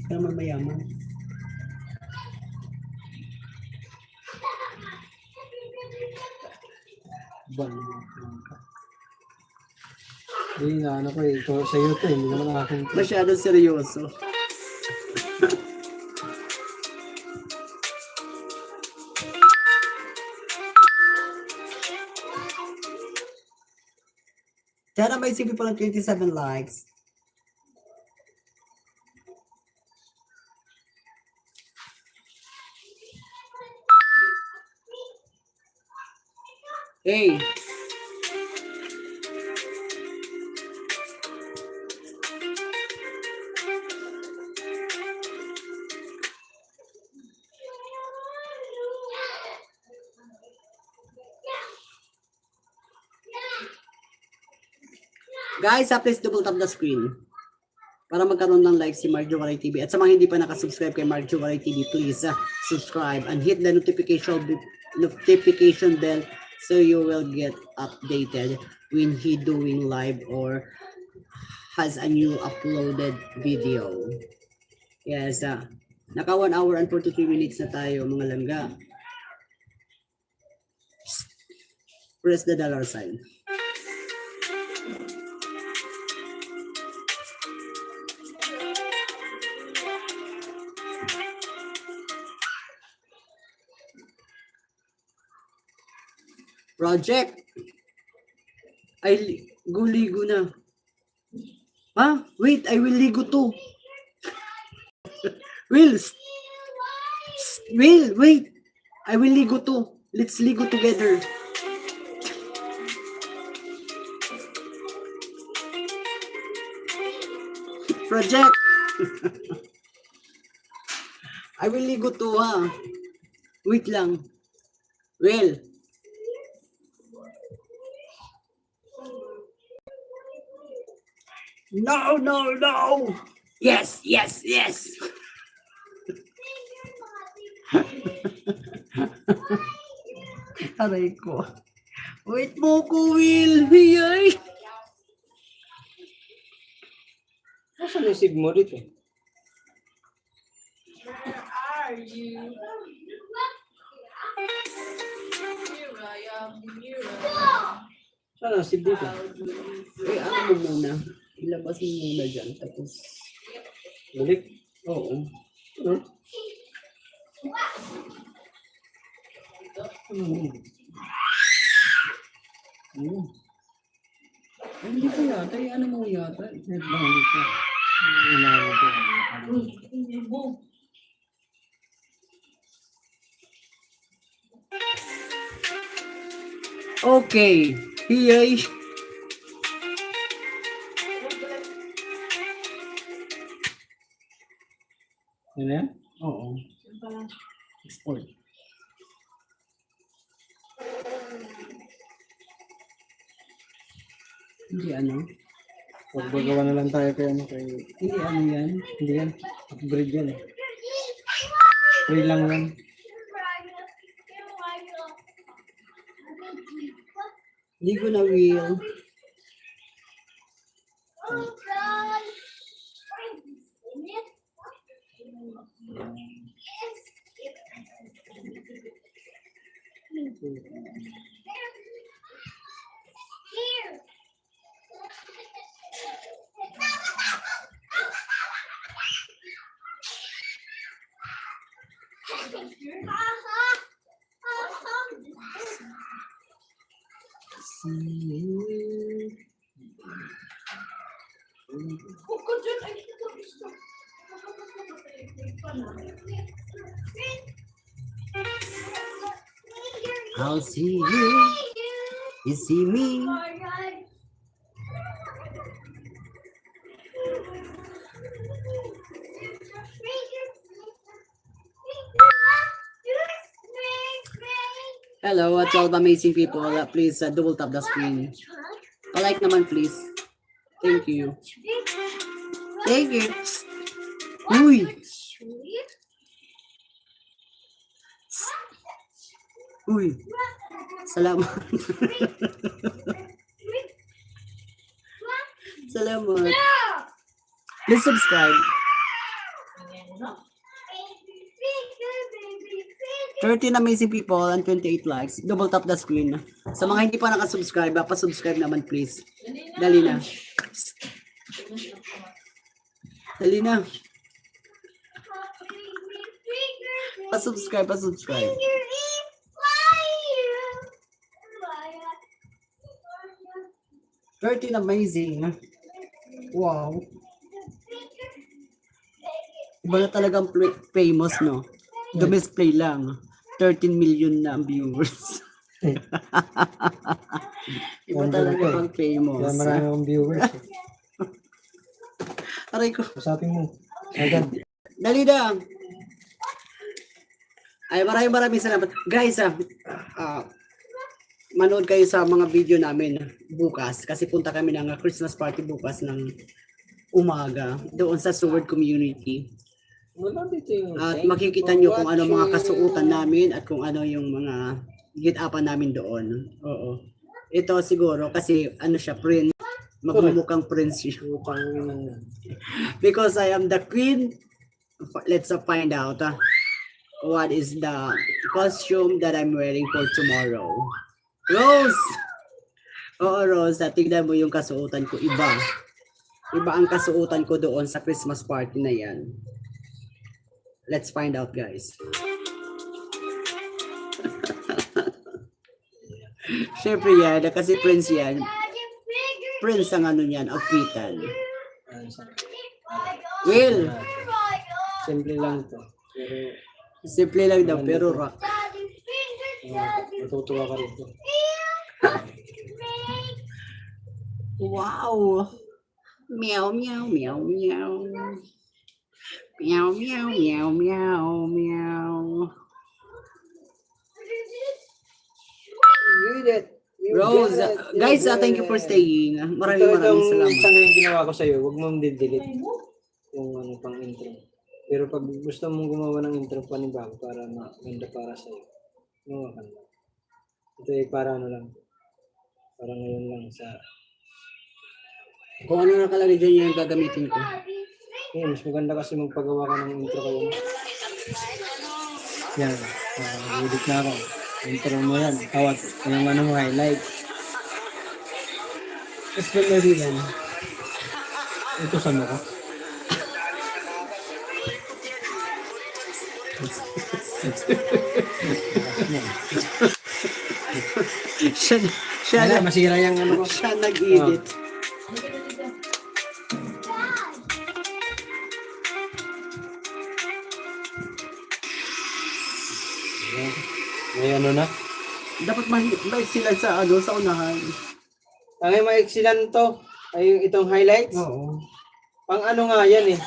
Tama mayaman. Hindi na ano ko eh. Ito sa'yo to eh. Hindi naman akin to. Masyadong seryoso. Sana may CP pa ng 27 likes. Hey. Guys, please double tap the screen para magkaroon ng like si Marjo Waray TV. At sa mga hindi pa nakasubscribe kay Marjo Waray TV, please subscribe and hit the notification bell so you will get updated when he doing live or has a new uploaded video. Yes, naka 1 hour and 43 minutes na tayo mga langga. Press the dollar sign. Project. Ay, guligo na. Ha? Wait, I will ligo too. Will, Will, wait. I will ligo too. Let's ligo together. Project. I will ligo too, ha. Wait lang. Will. No, no, no. Yes, yes, yes. Aray ko. Wait mo ko, Will. Hiyay. Nasaan yung sig mo dito? Where are you? Here I am, here I am. Saan ang sig dito? Eh, ano mo muna? Ilabas mo muna dyan. Tapos, Balik. oo. Ano? Ay, hindi pa yata. Eh, ano mo yata? Headbang dito. Inawa ko. Okay. Hiyay. Yan yan? Oo. Export. Hindi ano? Paggagawa na lang tayo kay ano kay... Hindi ano yan? Hindi yan. Upgrade yan eh. Free lang yan. Hindi ko na will. Bukod dyan, ay, ito gusto. I'll see you. You see me. Hello, what's all amazing people? Please double tap the screen. Like naman please. Thank you. Thank you. Uy. Uy. Salamat. Salamat. Please subscribe. 13 amazing people and 28 likes. Double tap the screen. Sa mga hindi pa nakasubscribe, pa-subscribe naman please. Dali na. Dali na. Pa-subscribe, pa-subscribe. 13 amazing. Wow. Iba na talagang famous, no? Dumisplay lang. 13 million na ang viewers. Iba talaga pang famous. Kaya marami akong viewers. Aray ko. Usapin mo. Agad. Dali na. Ay, maraming salamat. Guys, manood kayo sa mga video namin bukas. Kasi punta kami ng Christmas party bukas ng umaga doon sa Seward Community. Wala dito yung At makikita nyo kung ano mga kasuotan namin at kung ano yung mga get-upan namin doon. Oo. Ito siguro kasi ano siya, prince. Magmumukhang prince siya. Because I am the queen. Let's find out what is the costume that I'm wearing for tomorrow. Rose! Oo, Rose. Tignan mo yung kasuotan ko. Iba. Iba ang kasuotan ko doon sa Christmas party na yan. Let's find out, guys. Siyempre yan, kasi prince yan. Prince ang ano niyan, outfitan. Will! Simple lang to. Pero Simple lang daw, pero rock. matutuwa ka rito. Wow! Meow, meow, meow, meow. Meow, meow, meow, meow, meow. You did it. You Rose, did it. You guys, did thank you for it. staying. Maraming Itong salamat. isang yung ginawa ko sa'yo, huwag mong didelete yung ano pang intro. Pero pag gusto mong gumawa ng intro panibago para maganda para sa'yo, gumawa ka na. Ito ay para ano lang. Para ngayon lang sa... Kung ano nakalagay dyan yung gagamitin ko. mas maganda kasi magpagawa ka ng intro kayo. Yan. Edit na ako. Intro mo yan. Tawat yung ano mo highlights. Tapos pala yan. Ito sa mukha. siya Wala, masira yung ano ko. siya nag-edit. May ano na. Dapat mahigit sila sa ano sa unahan. Ang maiksilan to ay itong highlights. Oo. Pang ano nga yan eh.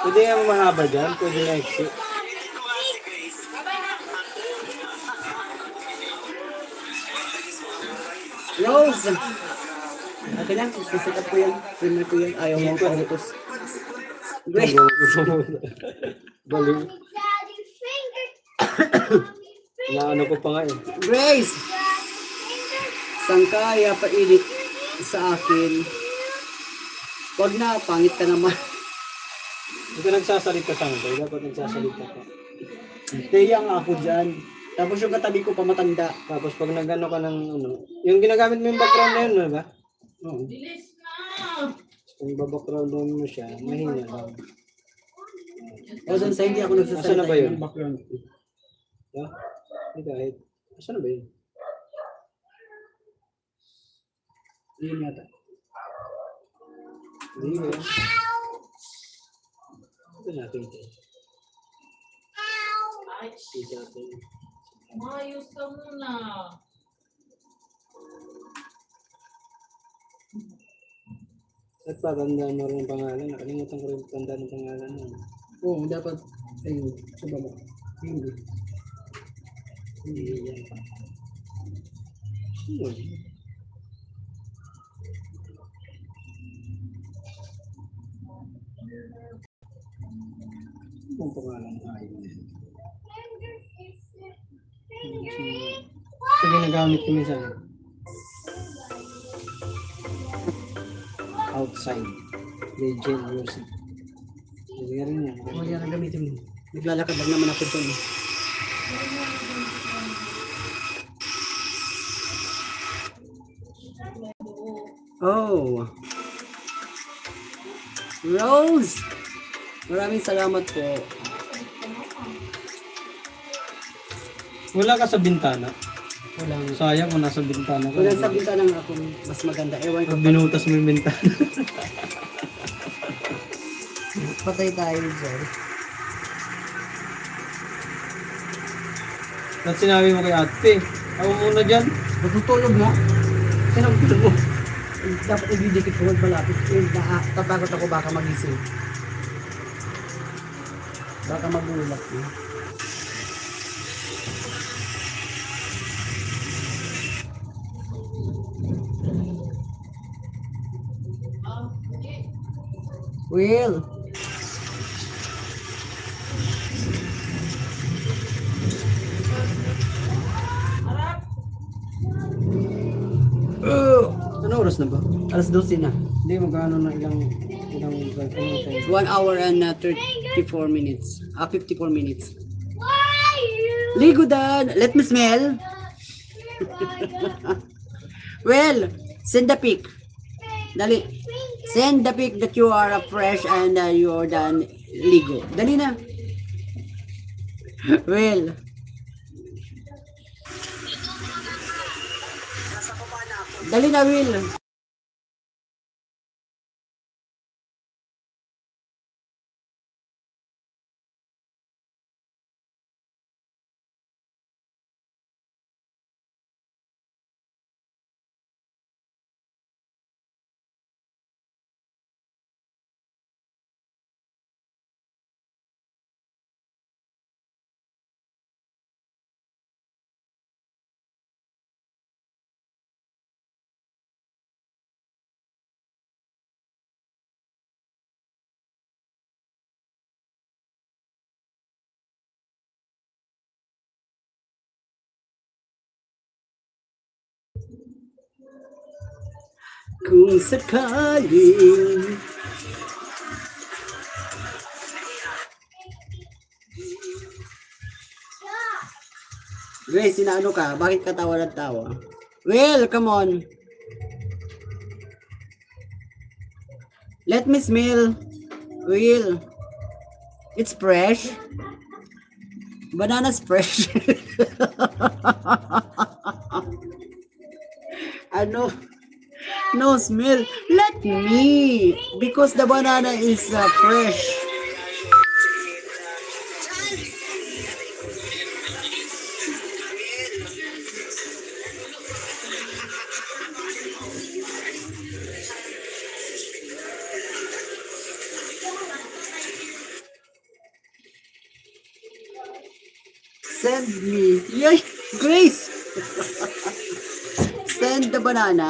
Pwede yung mahaba dyan. Pwede na iksi. Rose! Okay lang, sisit up ko yan. Primer ko yan. Ayaw mo pautos. Grace! Baliw. Na ano ko pa nga eh. Grace! Sangkaya painit sa akin. Wag na, pangit ka naman. Hindi ka nagsasalita sa akin. Dapat nagsasalita ka. Kaya nga ako dyan. Tapos yung katabi ko pa matanda. Tapos pag nagano ka ng ano, yung ginagamit mo yung background na yun, di ba? Oo. Bilis na! Kung background mo siya, mahina lang. O doon sa hindi ako Nasaan na nagsasalita ba yun? ng background ko. Ha? Hindi kahit. Asan na ba yun? Yun yata. Hindi ba? Ito natin ito. Ay, Ito natin. umayos ka muna. At patanda mo rin ang pangalan. Nakalimutan ko rin tanda ng pangalan mo. Oo, dapat. Ayun, sa baba. Hindi. Hindi yan pa. Sino yun? Ano ang pangalan ng ayaw na yun? Ito ginagamit ko minsan. Outside. Legend music. Hindi nga rin yan. O yan ang gamitin mo. Naglalakad lang naman ako doon. Oh. Rose! Maraming salamat po. Wala ka sa bintana. Wala nga. Sayang kung nasa bintana ka. Wala sa bintana nga ako mas maganda. Ewan ko. Pag binutas mo yung bintana. Patay tayo dyan. At sinabi mo kay ate, ako muna dyan. Natutulog na. Sinagpilo mo. Dapat ibidikit ko malapit. Tatakot ako baka magising. Baka magulat eh. Ah, okay. Will! Harap! Ano oras na ba? Alas 12 na. Hindi, magkano na ilang time. 1 hour and 34 minutes. 54 minutes. Why you? Ligo dan! Let me smell! Well, send the pic. Dali. Send the pic that you are fresh and you are done ligo. Dali na. Well. Dali na, Will. Kung sakaling Grace, sinaano ka? Bakit ka tawa ng tawa? Will, come on. Let me smell. Will. It's fresh. Banana's fresh. Ano? No smell. Let me. Because the banana is fresh. Send me. Yay! Grace! Send the banana.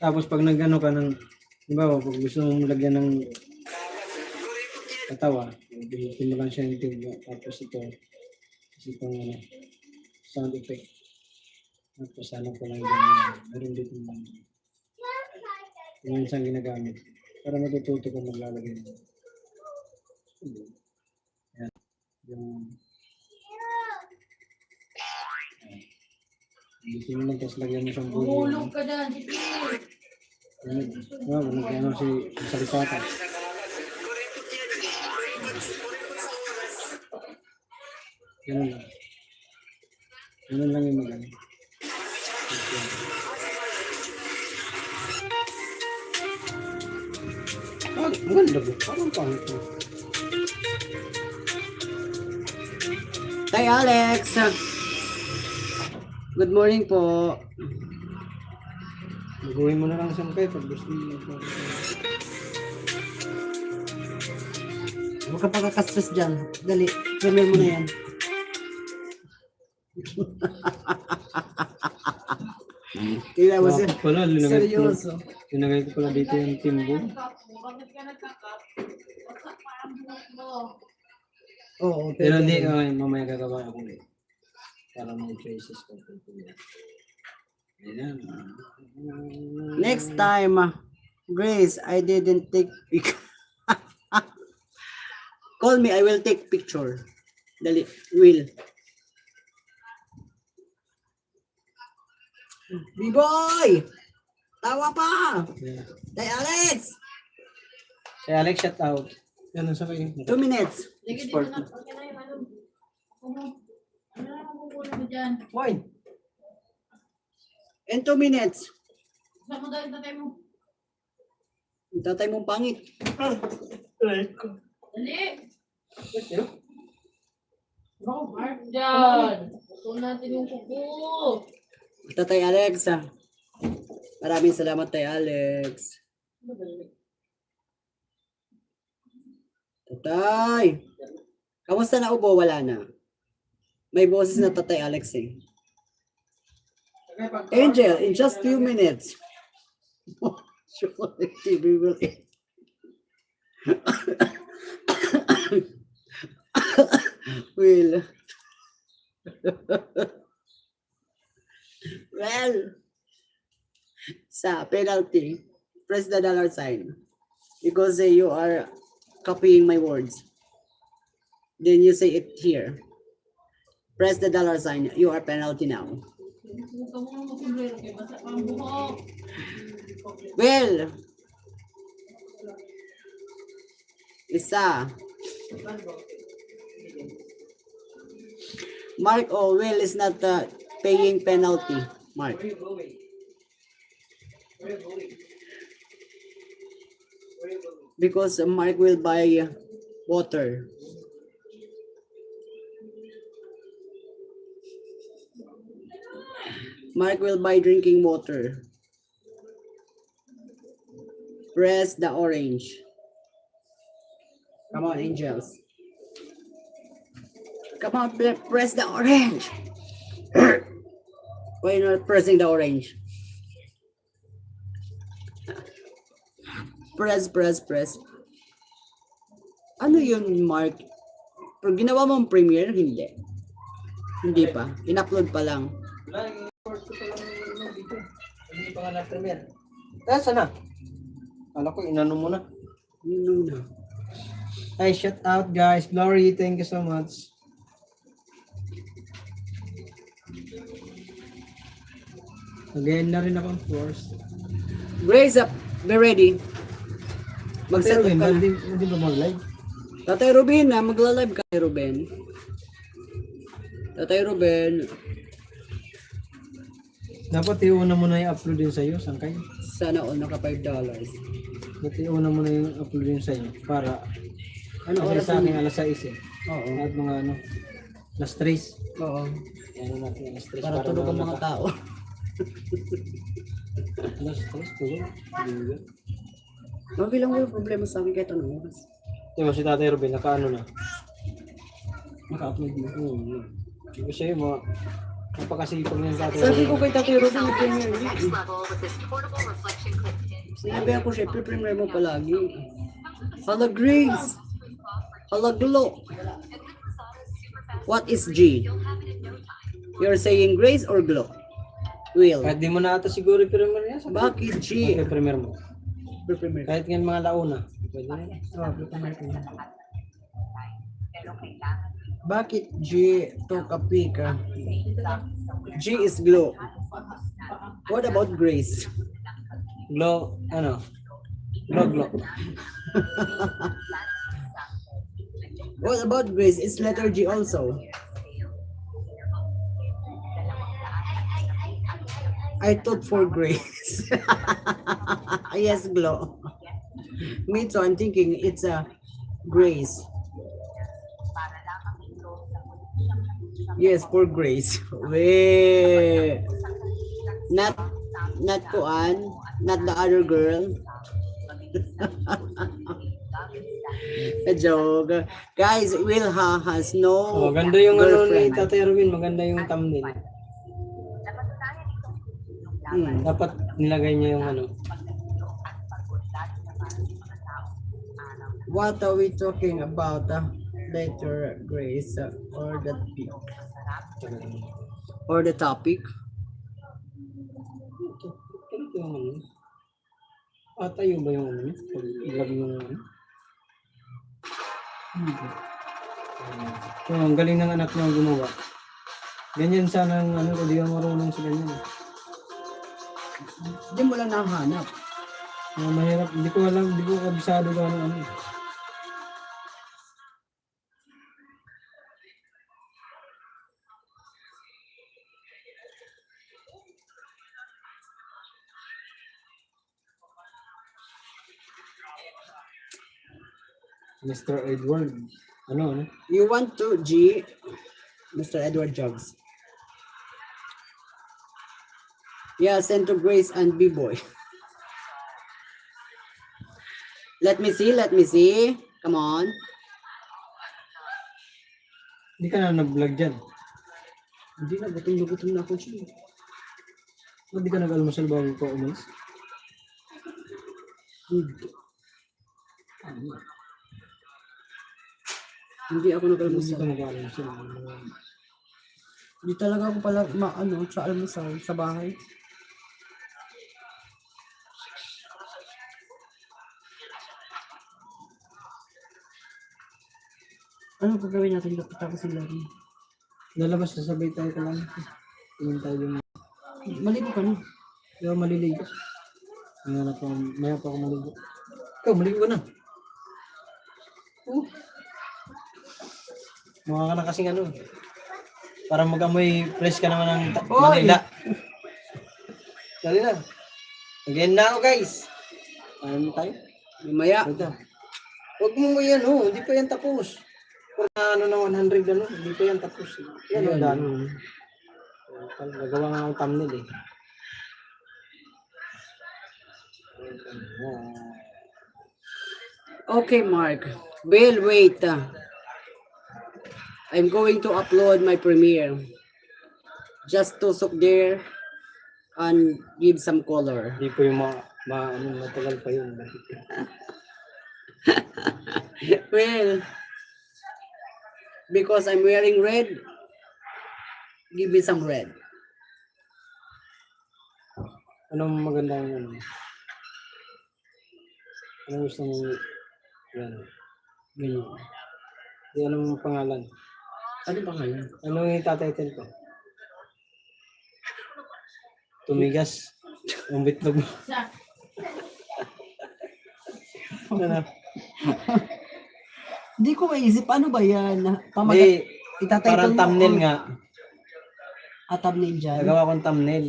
Tapos pag nagano ka ng, di ba, pag gusto mong lagyan ng katawa, gusto mo lang siya yung tube. Tapos ito, ano, sound effect. Tapos ano ko lang dyan, meron dito lang. Yung isang ginagamit. Para matututo ka maglalagay mo. Yan. Yung dito mo lang, tapos lagyan mo siyang bulo. Mahulog ka dyan, Chichi. Ano si Salipata. Ganun lang. Ganun lang yung magano. Maganda ba? Parang pangit mo. Tay Alex! Good morning po. Baguhin mo na lang siyang pay pag gusto mo. Huwag ka pagkakastres dyan. Dali, premier mo na yan. Tingnan mo siya. Pala, Seryoso. linagay ko pala dito yung timbo. Bakit ka nagkakap? Bakit parang buhok mo? Oo, Pero pwede. hindi, mamaya gagawa ako eh. Para may traces ko. Ayan. Next time, Grace, I didn't take picture. Call me, I will take picture. Dali, will. B-boy! Tawa pa! Yeah. Tay Alex! Kaya Alex, shout out. Yan, nasa kayo. 2 minutes. Lagi dito na. Okay na yung ano. Ano na makukuha mo dyan? Why? In 2 minutes. Saan mo dahil tatay mo? Yung tatay mong pangit. Dali! Mark dyan! Gusto natin yung kuko. Tatay Alex, ah. Maraming salamat, Tay Alex. Tatay! Kamusta na ubo? Wala na. May boses na Tatay Alex eh. Angel, in just few minutes. Sure, TV will end. Will. Well, sa penalty, press the dollar sign because you are copying my words. Then you say it here. Press the dollar sign. You are penalty now. Huwag ka muna magsumbrero kayo. Basta pang buhok. Well, isa. Mark or Will is not paying penalty. Mark. Because Mark will buy water. Mark will buy drinking water. Press the orange. Come on, angels. Come on, press the orange. Why not pressing the orange? Press. Ano yun, Mark? Pero ginawa mo ang premiere? Hindi. Hindi pa. In-upload pa lang. Wala, i-report ko pa lang yung dito. Hindi pa nga na-premiere. Saan na? Kala ko, inano mo na. Yun na. Hi, shout out guys. Glory, thank you so much. Again na rin ako, of course. Grace up. Be ready. Mag-set up ka na. Hindi ba mag-live? Tatay Ruben na. Magla-live ka, Ruben. Tatay Ruben. Dapat iuna mo na yung upload yun sa'yo, Sangkay. Sana all naka $5. Dapat iuna mo na yung upload yun sa'yo para Ano kasi oras sa akin ang- alas 6 eh. Oo. At mga ano, alas 3. Oo. Ano natin, alas 3. Para tulog ang mga tao. Alas 3, tulog. Mabilang wala problema sa akin kahit anong oras. Diba si Tatay Ruben, naka-ano na. Maka-upload mo. Hindi ko sa'yo, Napakasipag niyan sa Sabi ko kay Tatay Rudy, yung Premier Next League. level with this portable reflection clip kit. Sinabi ako, syempre, Premier mo palagi. Hala, Grace. Hala, Glow. What is G? You're saying Grace or Glow? Will. Kahit di mo na ata siguro i-premier niya. Bakit G? Okay, premier mo. Premier. Kahit nga mga launa. Pwede na. Bakit G to kapika? G is Glow. What about Grace? Glow, ano? Glow. What about Grace? It's letter G also. I thought for Grace. Yes, Glow. Me too, I'm thinking it's a Grace. Yes, for Grace. Wait. Not Kuan, not the other girl. A joke. Guys, Wilha has no Maganda yung ano ni girlfriend. Tatay Erwin, maganda yung thumbnail. Dapat nilagay niya yung ano. What are we talking about? Letter Grace or the topic? Or the topic? Ito yung ano. Tayo ba yung ano niya? Vlog yung ano? Ang galing ng anak niya gumawa. Ganyan sana ang ano, hindi ka marunong sa ganyan. Hindi mo lang nahanap. Mahirap, hindi ko alam, hindi ko kabisado gano'n ano. Mr. Edward. Ano? You want to G, Mr. Edward Jugs. Yeah, send to Grace and B-Boy. Let me see. Come on. Hindi ka na nag-vlog dyan. Hindi na, gutom na ako siya. Hindi ka nag-almusal bago ka umalis? Hindi ako Hindi nag-almusal. ka nag-almusal. Hindi talaga ako pala sa almusal sa bahay. Ano gagawin natin dapat ako sila rin? Lalabas na sabay tayo ka lang. Tingin tayo yung... Maligo ka na. Di ba maliligo? Maya pa ako maligo. Ikaw, maligo ka na. Mukha ka na kasing ano. Para mag-amoy fresh ka naman ng Manila. Dali na. Again na ako guys. Ano tayo? Mamaya. Ito. Huwag mo yan hindi pa yan tapos. Kung ano na 100 hindi pa yan tapos. Yan ang dano. Nagawa nga akong thumbnail eh. Okay, Mark. Bill, wait. I'm going to upload my Premiere. Just to soak there and give some color. Hindi po yung matagal pa yun. Well, because I'm wearing red, give me some red. Anong maganda yung ano? Anong gusto mo yan? Ganyan. Anong pangalan? Ano ba ngayon? Anong itatitle ko? Tumigas. Ang bitlog mo. Ano? Hindi ko maisip, ano ba yan? Hindi, parang thumbnail nga. Thumbnail dyan. Nagawa kong thumbnail.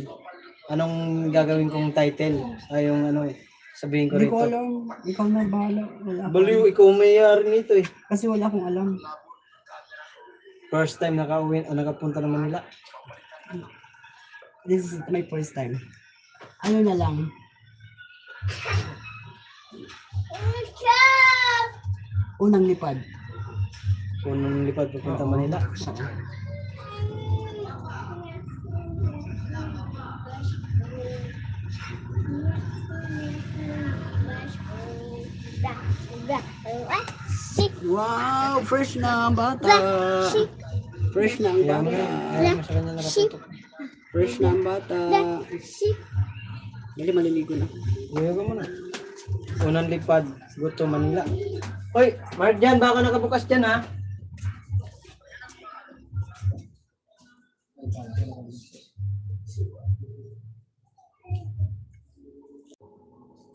Anong gagawin kong title? Ay, yung ano sabihin ko Hindi ko rito. alam. Ikaw na bahala. Wala akong- Baliw, ikaw may-ari nito eh. Kasi wala akong alam. First time nakapunta ng Manila. This is my first time. Ano na lang? Unang lipad. Unang lipad papunta Manila. Black sheep. Wow, fresh na ang bata. Black sheep. Fresh na ang Kaya mo bata. kaya mo sa kanya nakaputok. Fresh na ang bata. Black sheep. Dali, maliligo na. Ngayon ka muna. Unang lipad, go to Manila. Hoy, Mark dyan, baka nakabukas dyan ha.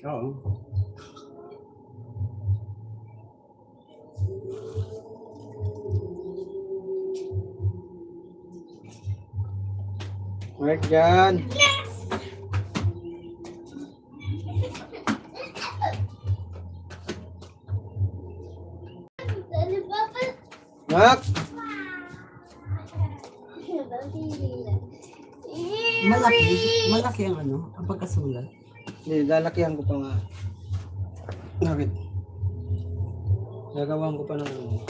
Oo. Mark dyan. Mark! Malaki ang ano, ang pagkasulat. Hindi, lalakihan ko pa nga. Bakit? Gagawan ko pa ng ano.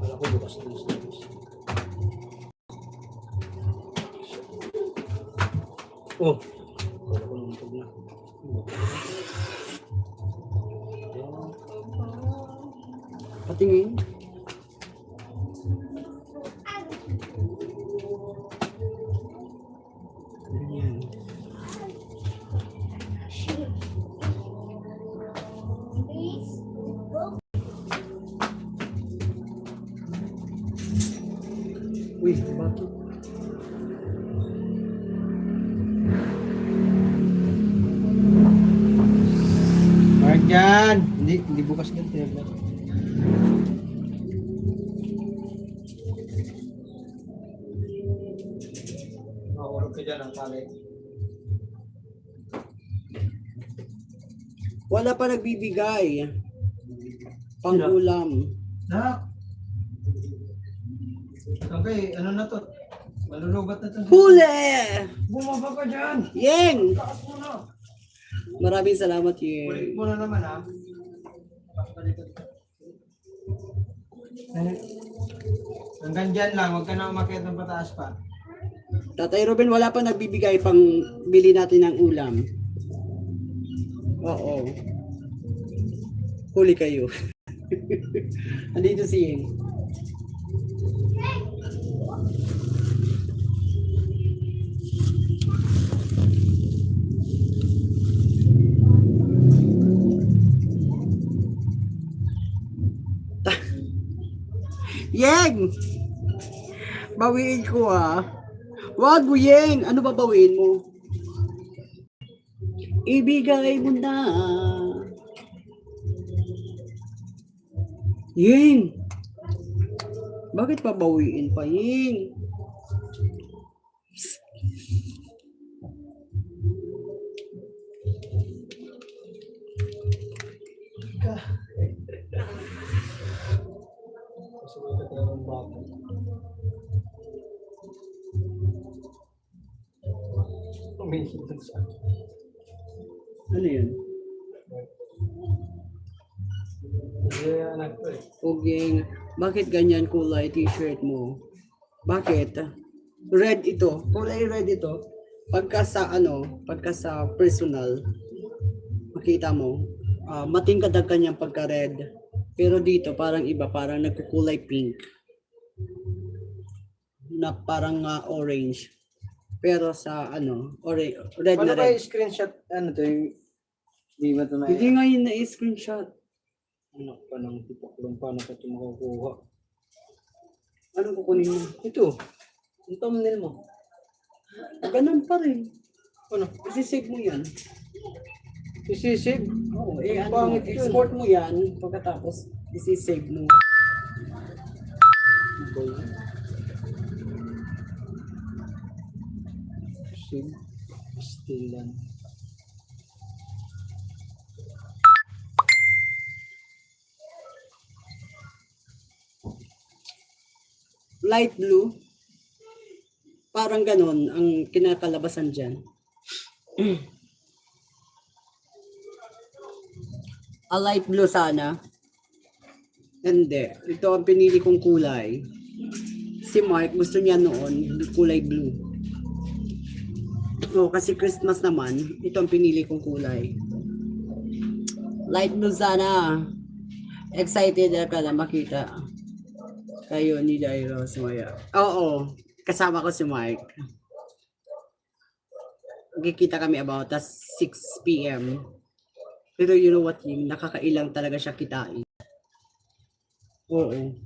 Wala ko bukas na bukas. Oh! Wala ko nang tug na. Patingin. Uy, bato. Mark dyan! Hindi bukas din. Tinaglag. Maurog ka dyan ang tali. Wala pa nagbibigay. Pang-ulam. Nak! Okay, ano na to? Malulubat na to. Huli! Bumaba ka dyan! Yeng! Taas mo na! Maraming salamat, Ulit Yeng. mo na naman ha. Hanggang dyan lang, huwag ka na umakyat ng pataas pa. Tatay Ruben, wala pa nagbibigay pang bili natin ng ulam. Oo. Huli kayo. Andito si Yeng. Yeng! Bawiin ko ah. Wag mo, Yeng! Ano ba bawiin mo? Ibigay mo na. Yeng! Bakit pa bawiin pa, Yeng? Ano yun? Uging, bakit ganyan kulay t-shirt mo? Bakit? Red ito. Kulay red ito. Pagka sa personal, makita mo, matingkad kanyang pagka red. Pero dito parang iba, parang nagkukulay pink. Na parang orange. Pero sa red Paano na ba red. yung screenshot? Ano to yung... Di ba ito na Hindi nga yun na-screenshot. Ano pa nang tipaklong paano ka ito makukuha? Anong kukunin mo? Ito. Yung thumbnail mo. Ganun pa rin. Ano? Isisave mo yan. Isisave? Oo, Ang ano, pangit yun. export mo yan. Pagkatapos, isisave mo. Save. Pastilan. Light blue. Parang ganun ang kinakalabasan dyan. A light blue sana. Hindi. Ito ang pinili kong kulay. Si Mark gusto niya noon kulay blue. Oh, kasi Christmas naman, ito ang pinili kong kulay. Light blue sana. Excited ka na makita kayo ni Jairo Sumaya. Oo, kasama ko si Mike. Magkikita kami about 6 p.m. Pero you know what, yung nakakailang talaga siya kitain. Oo.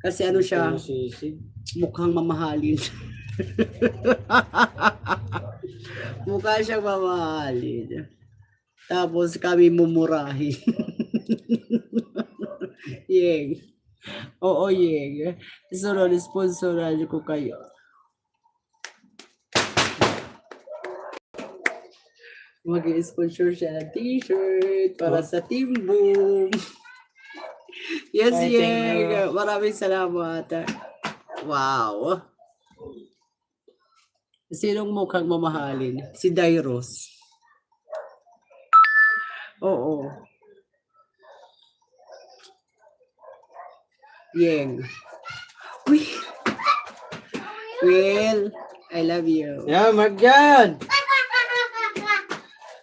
Kasi ano siya, Sisig. mukhang mamahalin. Mukha siyang mamahalin. Tapos kami mumurahin. Yeng. Oo, Yeng. Sunod, sponsoran ko kayo. Mag-sponsor siya ng t-shirt para sa Team Boom. Yes, Ay, thank you. Yeng. Maraming salamat. Wow. Sinong mukhang mamahalin? Si Dairos. Oo. Yeng. Will, I love you. Yeah, Mark yan!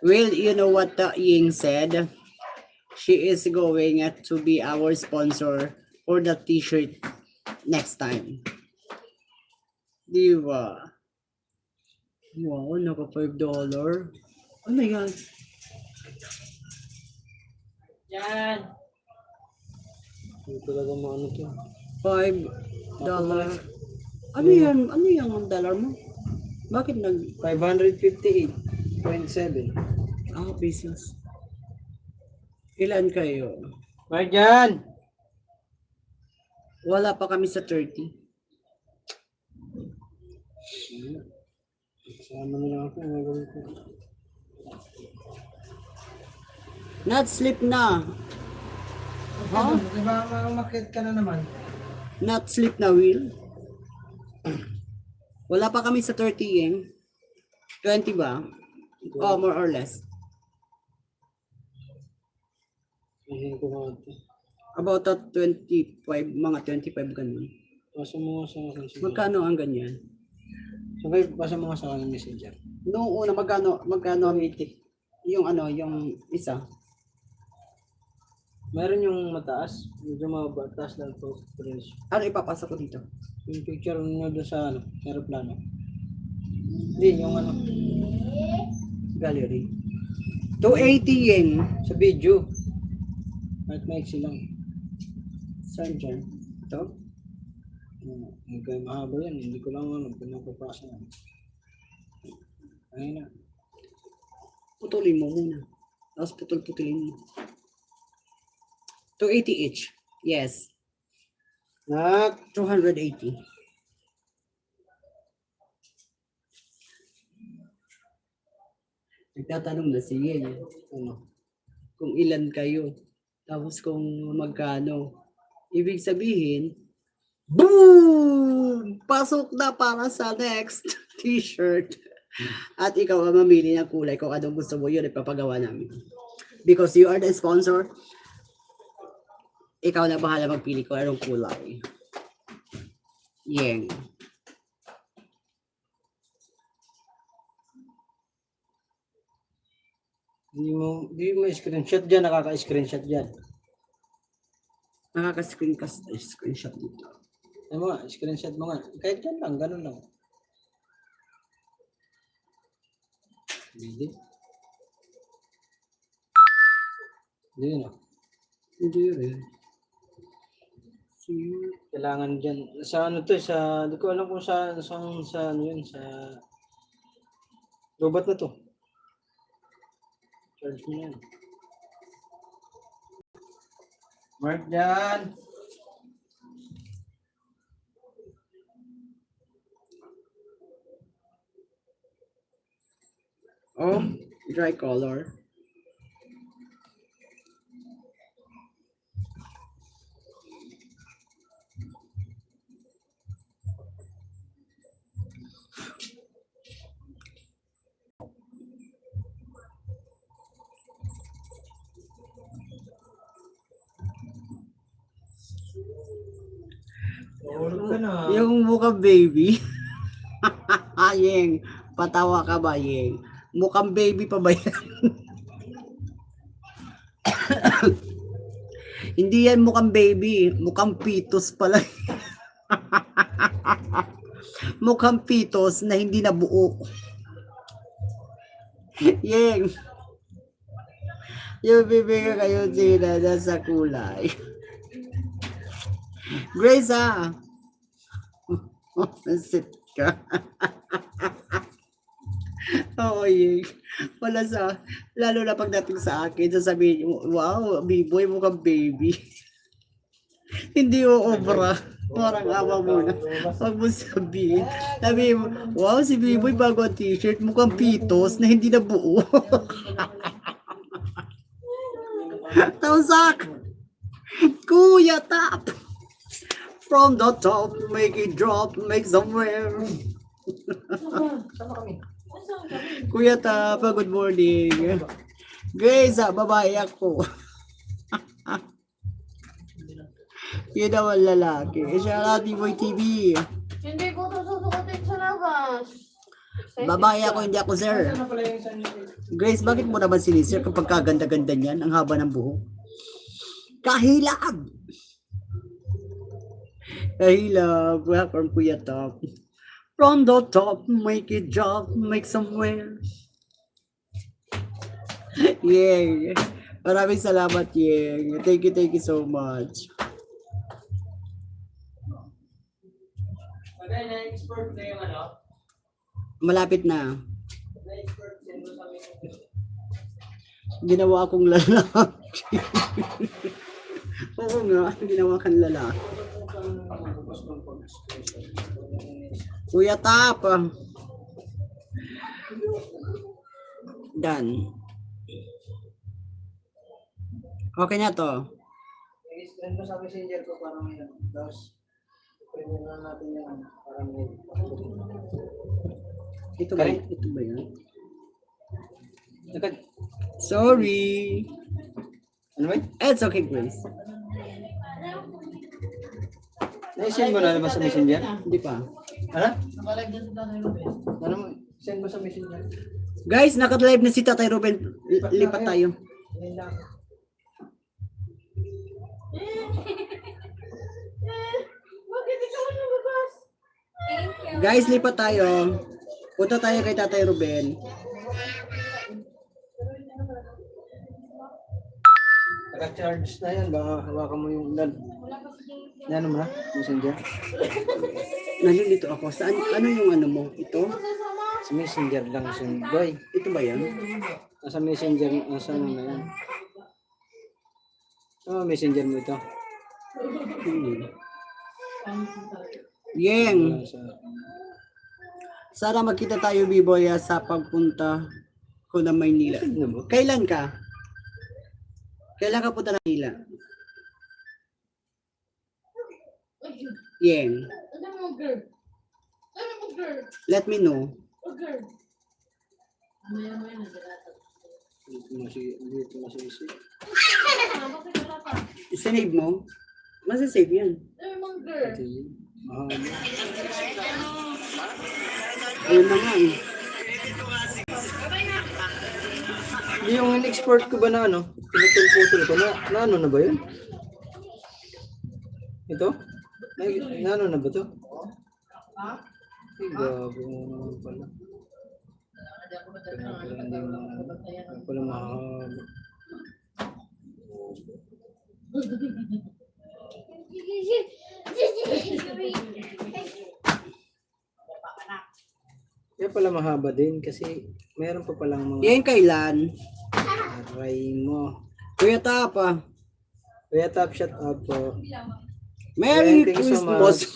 Will, you know what Ying said? She is going to be our sponsor for the t-shirt next time. Di ba? Wow, naka $5. Ano yan? Yan. Hindi talaga maano to. $5. Ano yan? Ano yung ang dollar mo? Bakit 558.7. pesos? Ilan kayo? Mark yan! Wala pa kami sa 30. Sama na lang ako. Magawin ko. Not sleep na. Huh? Di ba umakit ka na naman? Not sleep na, Will. Wala pa kami sa 30 Yeng. 20 ba? Oh, more or less. Hindi ko nga ito. About 25, mga 25 ganun. Pasa mo nga sa akin. Magkano ang ganyan? Sabay, pasa mo nga sa akin ng messenger. Noong una, magkano ang itik? Yung ano, yung isa. Meron yung mataas. Medyo mataas lang po. Presyo. Ano ipapasa ko dito? Yung picture nyo doon sa ano, aeroplano. Hindi, yung ano, Gallery. 280 Yeng. sa video. Kahit maiksi lang. Saan dyan? Ito? Hindi kayo mahaba yan. Hindi ko lang ano, pinapapasa yan. Ayun na. Putulin mo muna. Tapos putulin mo. 280 each. Yes. Nak! 280. Nagtatanong na si Yeng. Ano? Kung ilan kayo. Tapos kung magkano. Ibig sabihin, boom! Pasok na para sa next t-shirt. At ikaw ang mamili ng kulay kung anong gusto mo, yun ipapagawa namin. Because you are the sponsor, ikaw na bahala magpili kung anong kulay. Yeng. Hindi mo screenshot dyan, nakaka-screenshot dyan. Screenshot dito. Ano mo nga, screenshot mo nga. Kahit dyan lang, ganun lang. Hindi. Hindi na. Hindi rin. Kailangan dyan. Sa ano to, sa, di ko alam kung sa ano yun, sa robot na to. Charge mo na yan. Mark dyan! Oh, dry color. Order ka na. Yung mukhang baby. Yeng, patawa ka ba, Yeng? Mukhang baby pa ba yan? Hindi yan mukhang baby, mukhang fetus pala. Mukhang fetus na hindi nabuo. Yeng. Yung bibigyan kayo sila na sa kulay. Grace ah. Sit ka. Oo, Yeng. Wala sa, lalo na pagdating sa akin, sasabihin, wow, B-boy mukhang baby. Hindi uobra. Parang awa mo na. Huwag mo sabihin. Sabi mo, wow, si B-boy bago ang t-shirt, mukhang pitos na hindi na buo. Tausak! Kuya Tap! From the top, make it drop, make somewhere. Kuya Tap, good morning. Grace, babae ako. Yun naman lalaki. Siya natin Boy TV. Hindi ko ito susukatin sa labas. Babae ako, hindi ako sir. Grace, bakit mo naman sinisir kapag kaganda-ganda niyan? Ang haba ng buhok. Kahilab! Kahilab. Welcome, Kuya Top. From the top, make it drop, make somewhere. Yay! Maraming salamat, Yeng. Thank you so much. Na-export na yung ano? Malapit na. Ginawa akong lalaki. Oo nga, ginawa kang lalaki. Kuya Tap. Done. Okay na to. I-send mo sa messenger ko para may ano. Tapos, pwede na natin yung ano. Para may... Ito ba? Ito ba yan? Agad. Sorry. Ano ba yun? It's okay, Grace. Na-send mo na naman sa messenger? Hindi pa. Ano? Ano mo? Send mo sa messenger. Guys, naka-live na si Tatay Ruben. Lipat tayo. Ayun lang. Bakit ikaw lumabas? Guys, lipat tayo. Punta tayo kay Tatay Ruben. Naka-charge na yan. Baka hawakan mo yung ulan. Yan mo na? Messenger? Nalilito ako. Saan? Ano yung ano mo? Ito? Sa messenger lang yung boy. Ito ba yan? Nasa messenger, nasa ano na yan. Oh, messenger mo ito. Yeng. Nasa... Sana magkita tayo, B-boy, sa pagpunta ko ng Maynila. Kailan ka? Kailan ka punta ng Maynila? Yeng. Ano mo, girl? Ano mo, girl? Let me know. Oh, girl. Ano yan mo yun? Dito masisi. Bakit wala pa? Sinave mo? Masasave yan. Ano mo, girl? Ito yun. Ayun na nga eh. Yung in-export ko ba na ano? Pinutol-putol ko na ano na ba yun? Ito? Na ano na ba to? Ha? Ay, gabi mo naman pala. Hindi pala mahaba. Kaya pala mahaba din kasi meron pa palang mga Yan kailan? aray mo. Kuya Tapa. Kuya Top, shut up po. Merry Thank you so Christmas!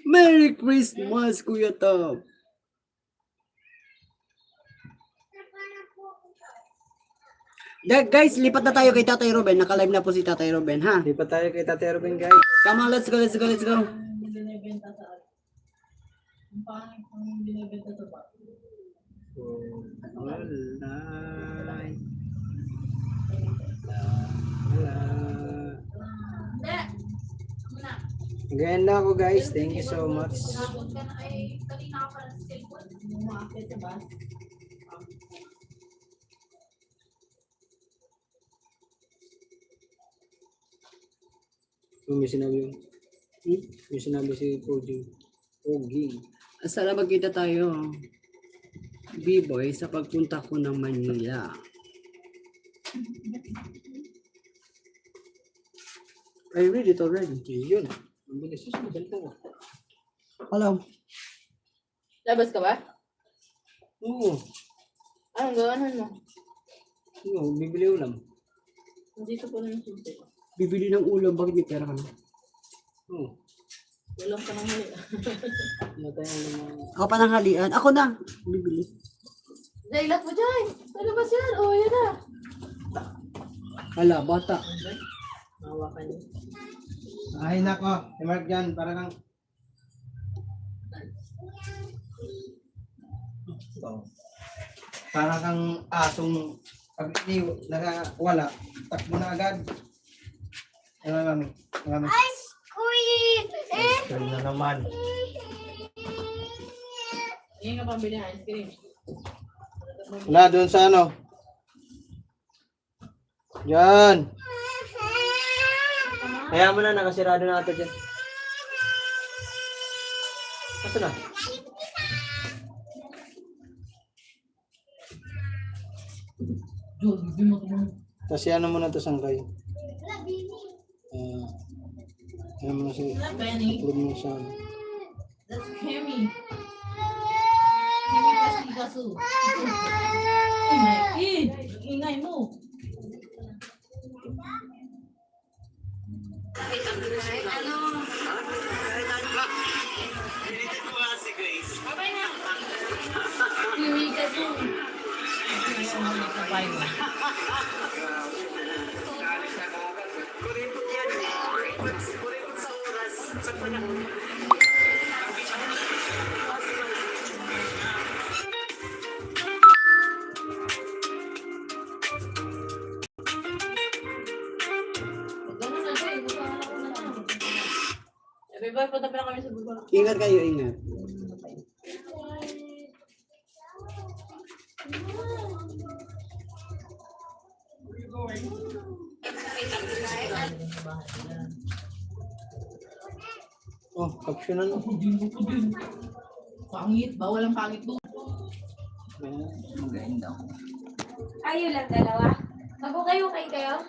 Merry Christmas, Kuya Tap! Guys, lipat na tayo kay Tatay Ruben. Naka-live na po si Tatay Ruben, ha? Di pa tayo kay Tatay Ruben, guys. Come on, let's go, let's go, let's go. Binibenta sa akin. Ang pangit kung binibenta sa ba? Walay. Hindi. Muna. Ganda ako, guys. Thank you so much. Nakot ka na ay kanina ka pa ng cellphone. Umakit sa bus. May sinabi yun. May sinabi si Pogi. Pogi. Sana magkita tayo, B-boy, sa pagpunta ko ng Manila. I read it already. Yun. Ang bilis. Maganda ko. Hello. Labas ka ba? Oo. Anong gawin mo? Oo, bibili ulam. Dito po na yung sunti. Bibili ng ulam, bakit may pera ka na? Oo. Walang ka nang huli. Wala tayong ulam. Ako pa nang halian. Ako na! Bibili. Jay, lock mo Jay! Sa labas yan! Oh, yan na! Hala, bata. Hawakan niyo. Ay nako, si Mark dyan, para kang... Para kang asong pag wala, takbo na agad. Ano mami? Mami. Squeeze. Ano na naman? Hindi ka pambili ng ice cream. Wala doon sa ano? Diyan. Kaya mo na, nakasirado na ito dyan. Asa na? Kasi ano mo na ito sangkay? Ano mo na si... Benny, Tulog mo sa... that's Kimmy. Kimmy kasi kaso. Ingay mo. Kimmy kaso. Bye, punta pa lang kami sa bulwar. Ingat kayo, ingat. Oh, caption ano? Pangit, bawal ang pangit doon. Magaling daw. Kayo lang dalawa? Magkukay-ukay kayo?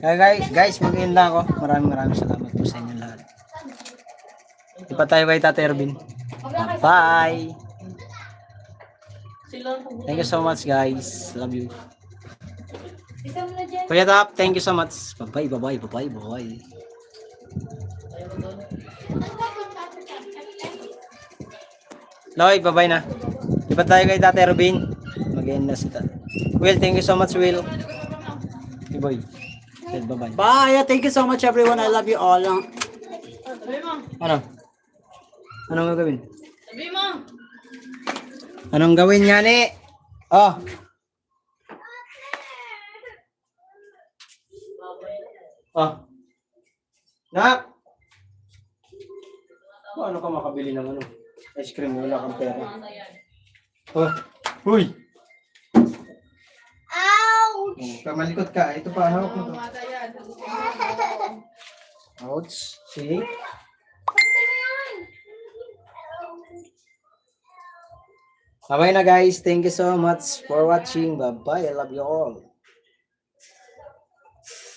Kaya guys, mag-end lang ako. Maraming salamat po sa inyo lahat. Di pa tayo kay Tate Ervin. Bye! Thank you so much guys. Love you. Isa mo na dyan. Kuya Tap, thank you so much. Bye-bye. Lloyd, bye-bye na. Di pa tayo kay Tate Ervin. Mag-end na si Tate. Will, thank you so much, Will. Hey boy. Well, bye-bye. Bye! Thank you so much everyone. I love you all. Sabi mo. Ano? Anong gagawin? Sabi mo. Anong gawin nga ni? Oh. Oh. Nak! Ano ka makabili ng ano? Ice cream, wala kang pera. Oh. Uy! Ouch! Kamalikot ka. Ito pa, hawak mo to. Mata yan. Ouch. See? Bye-bye na guys. Thank you so much for watching. Bye-bye. I love you all.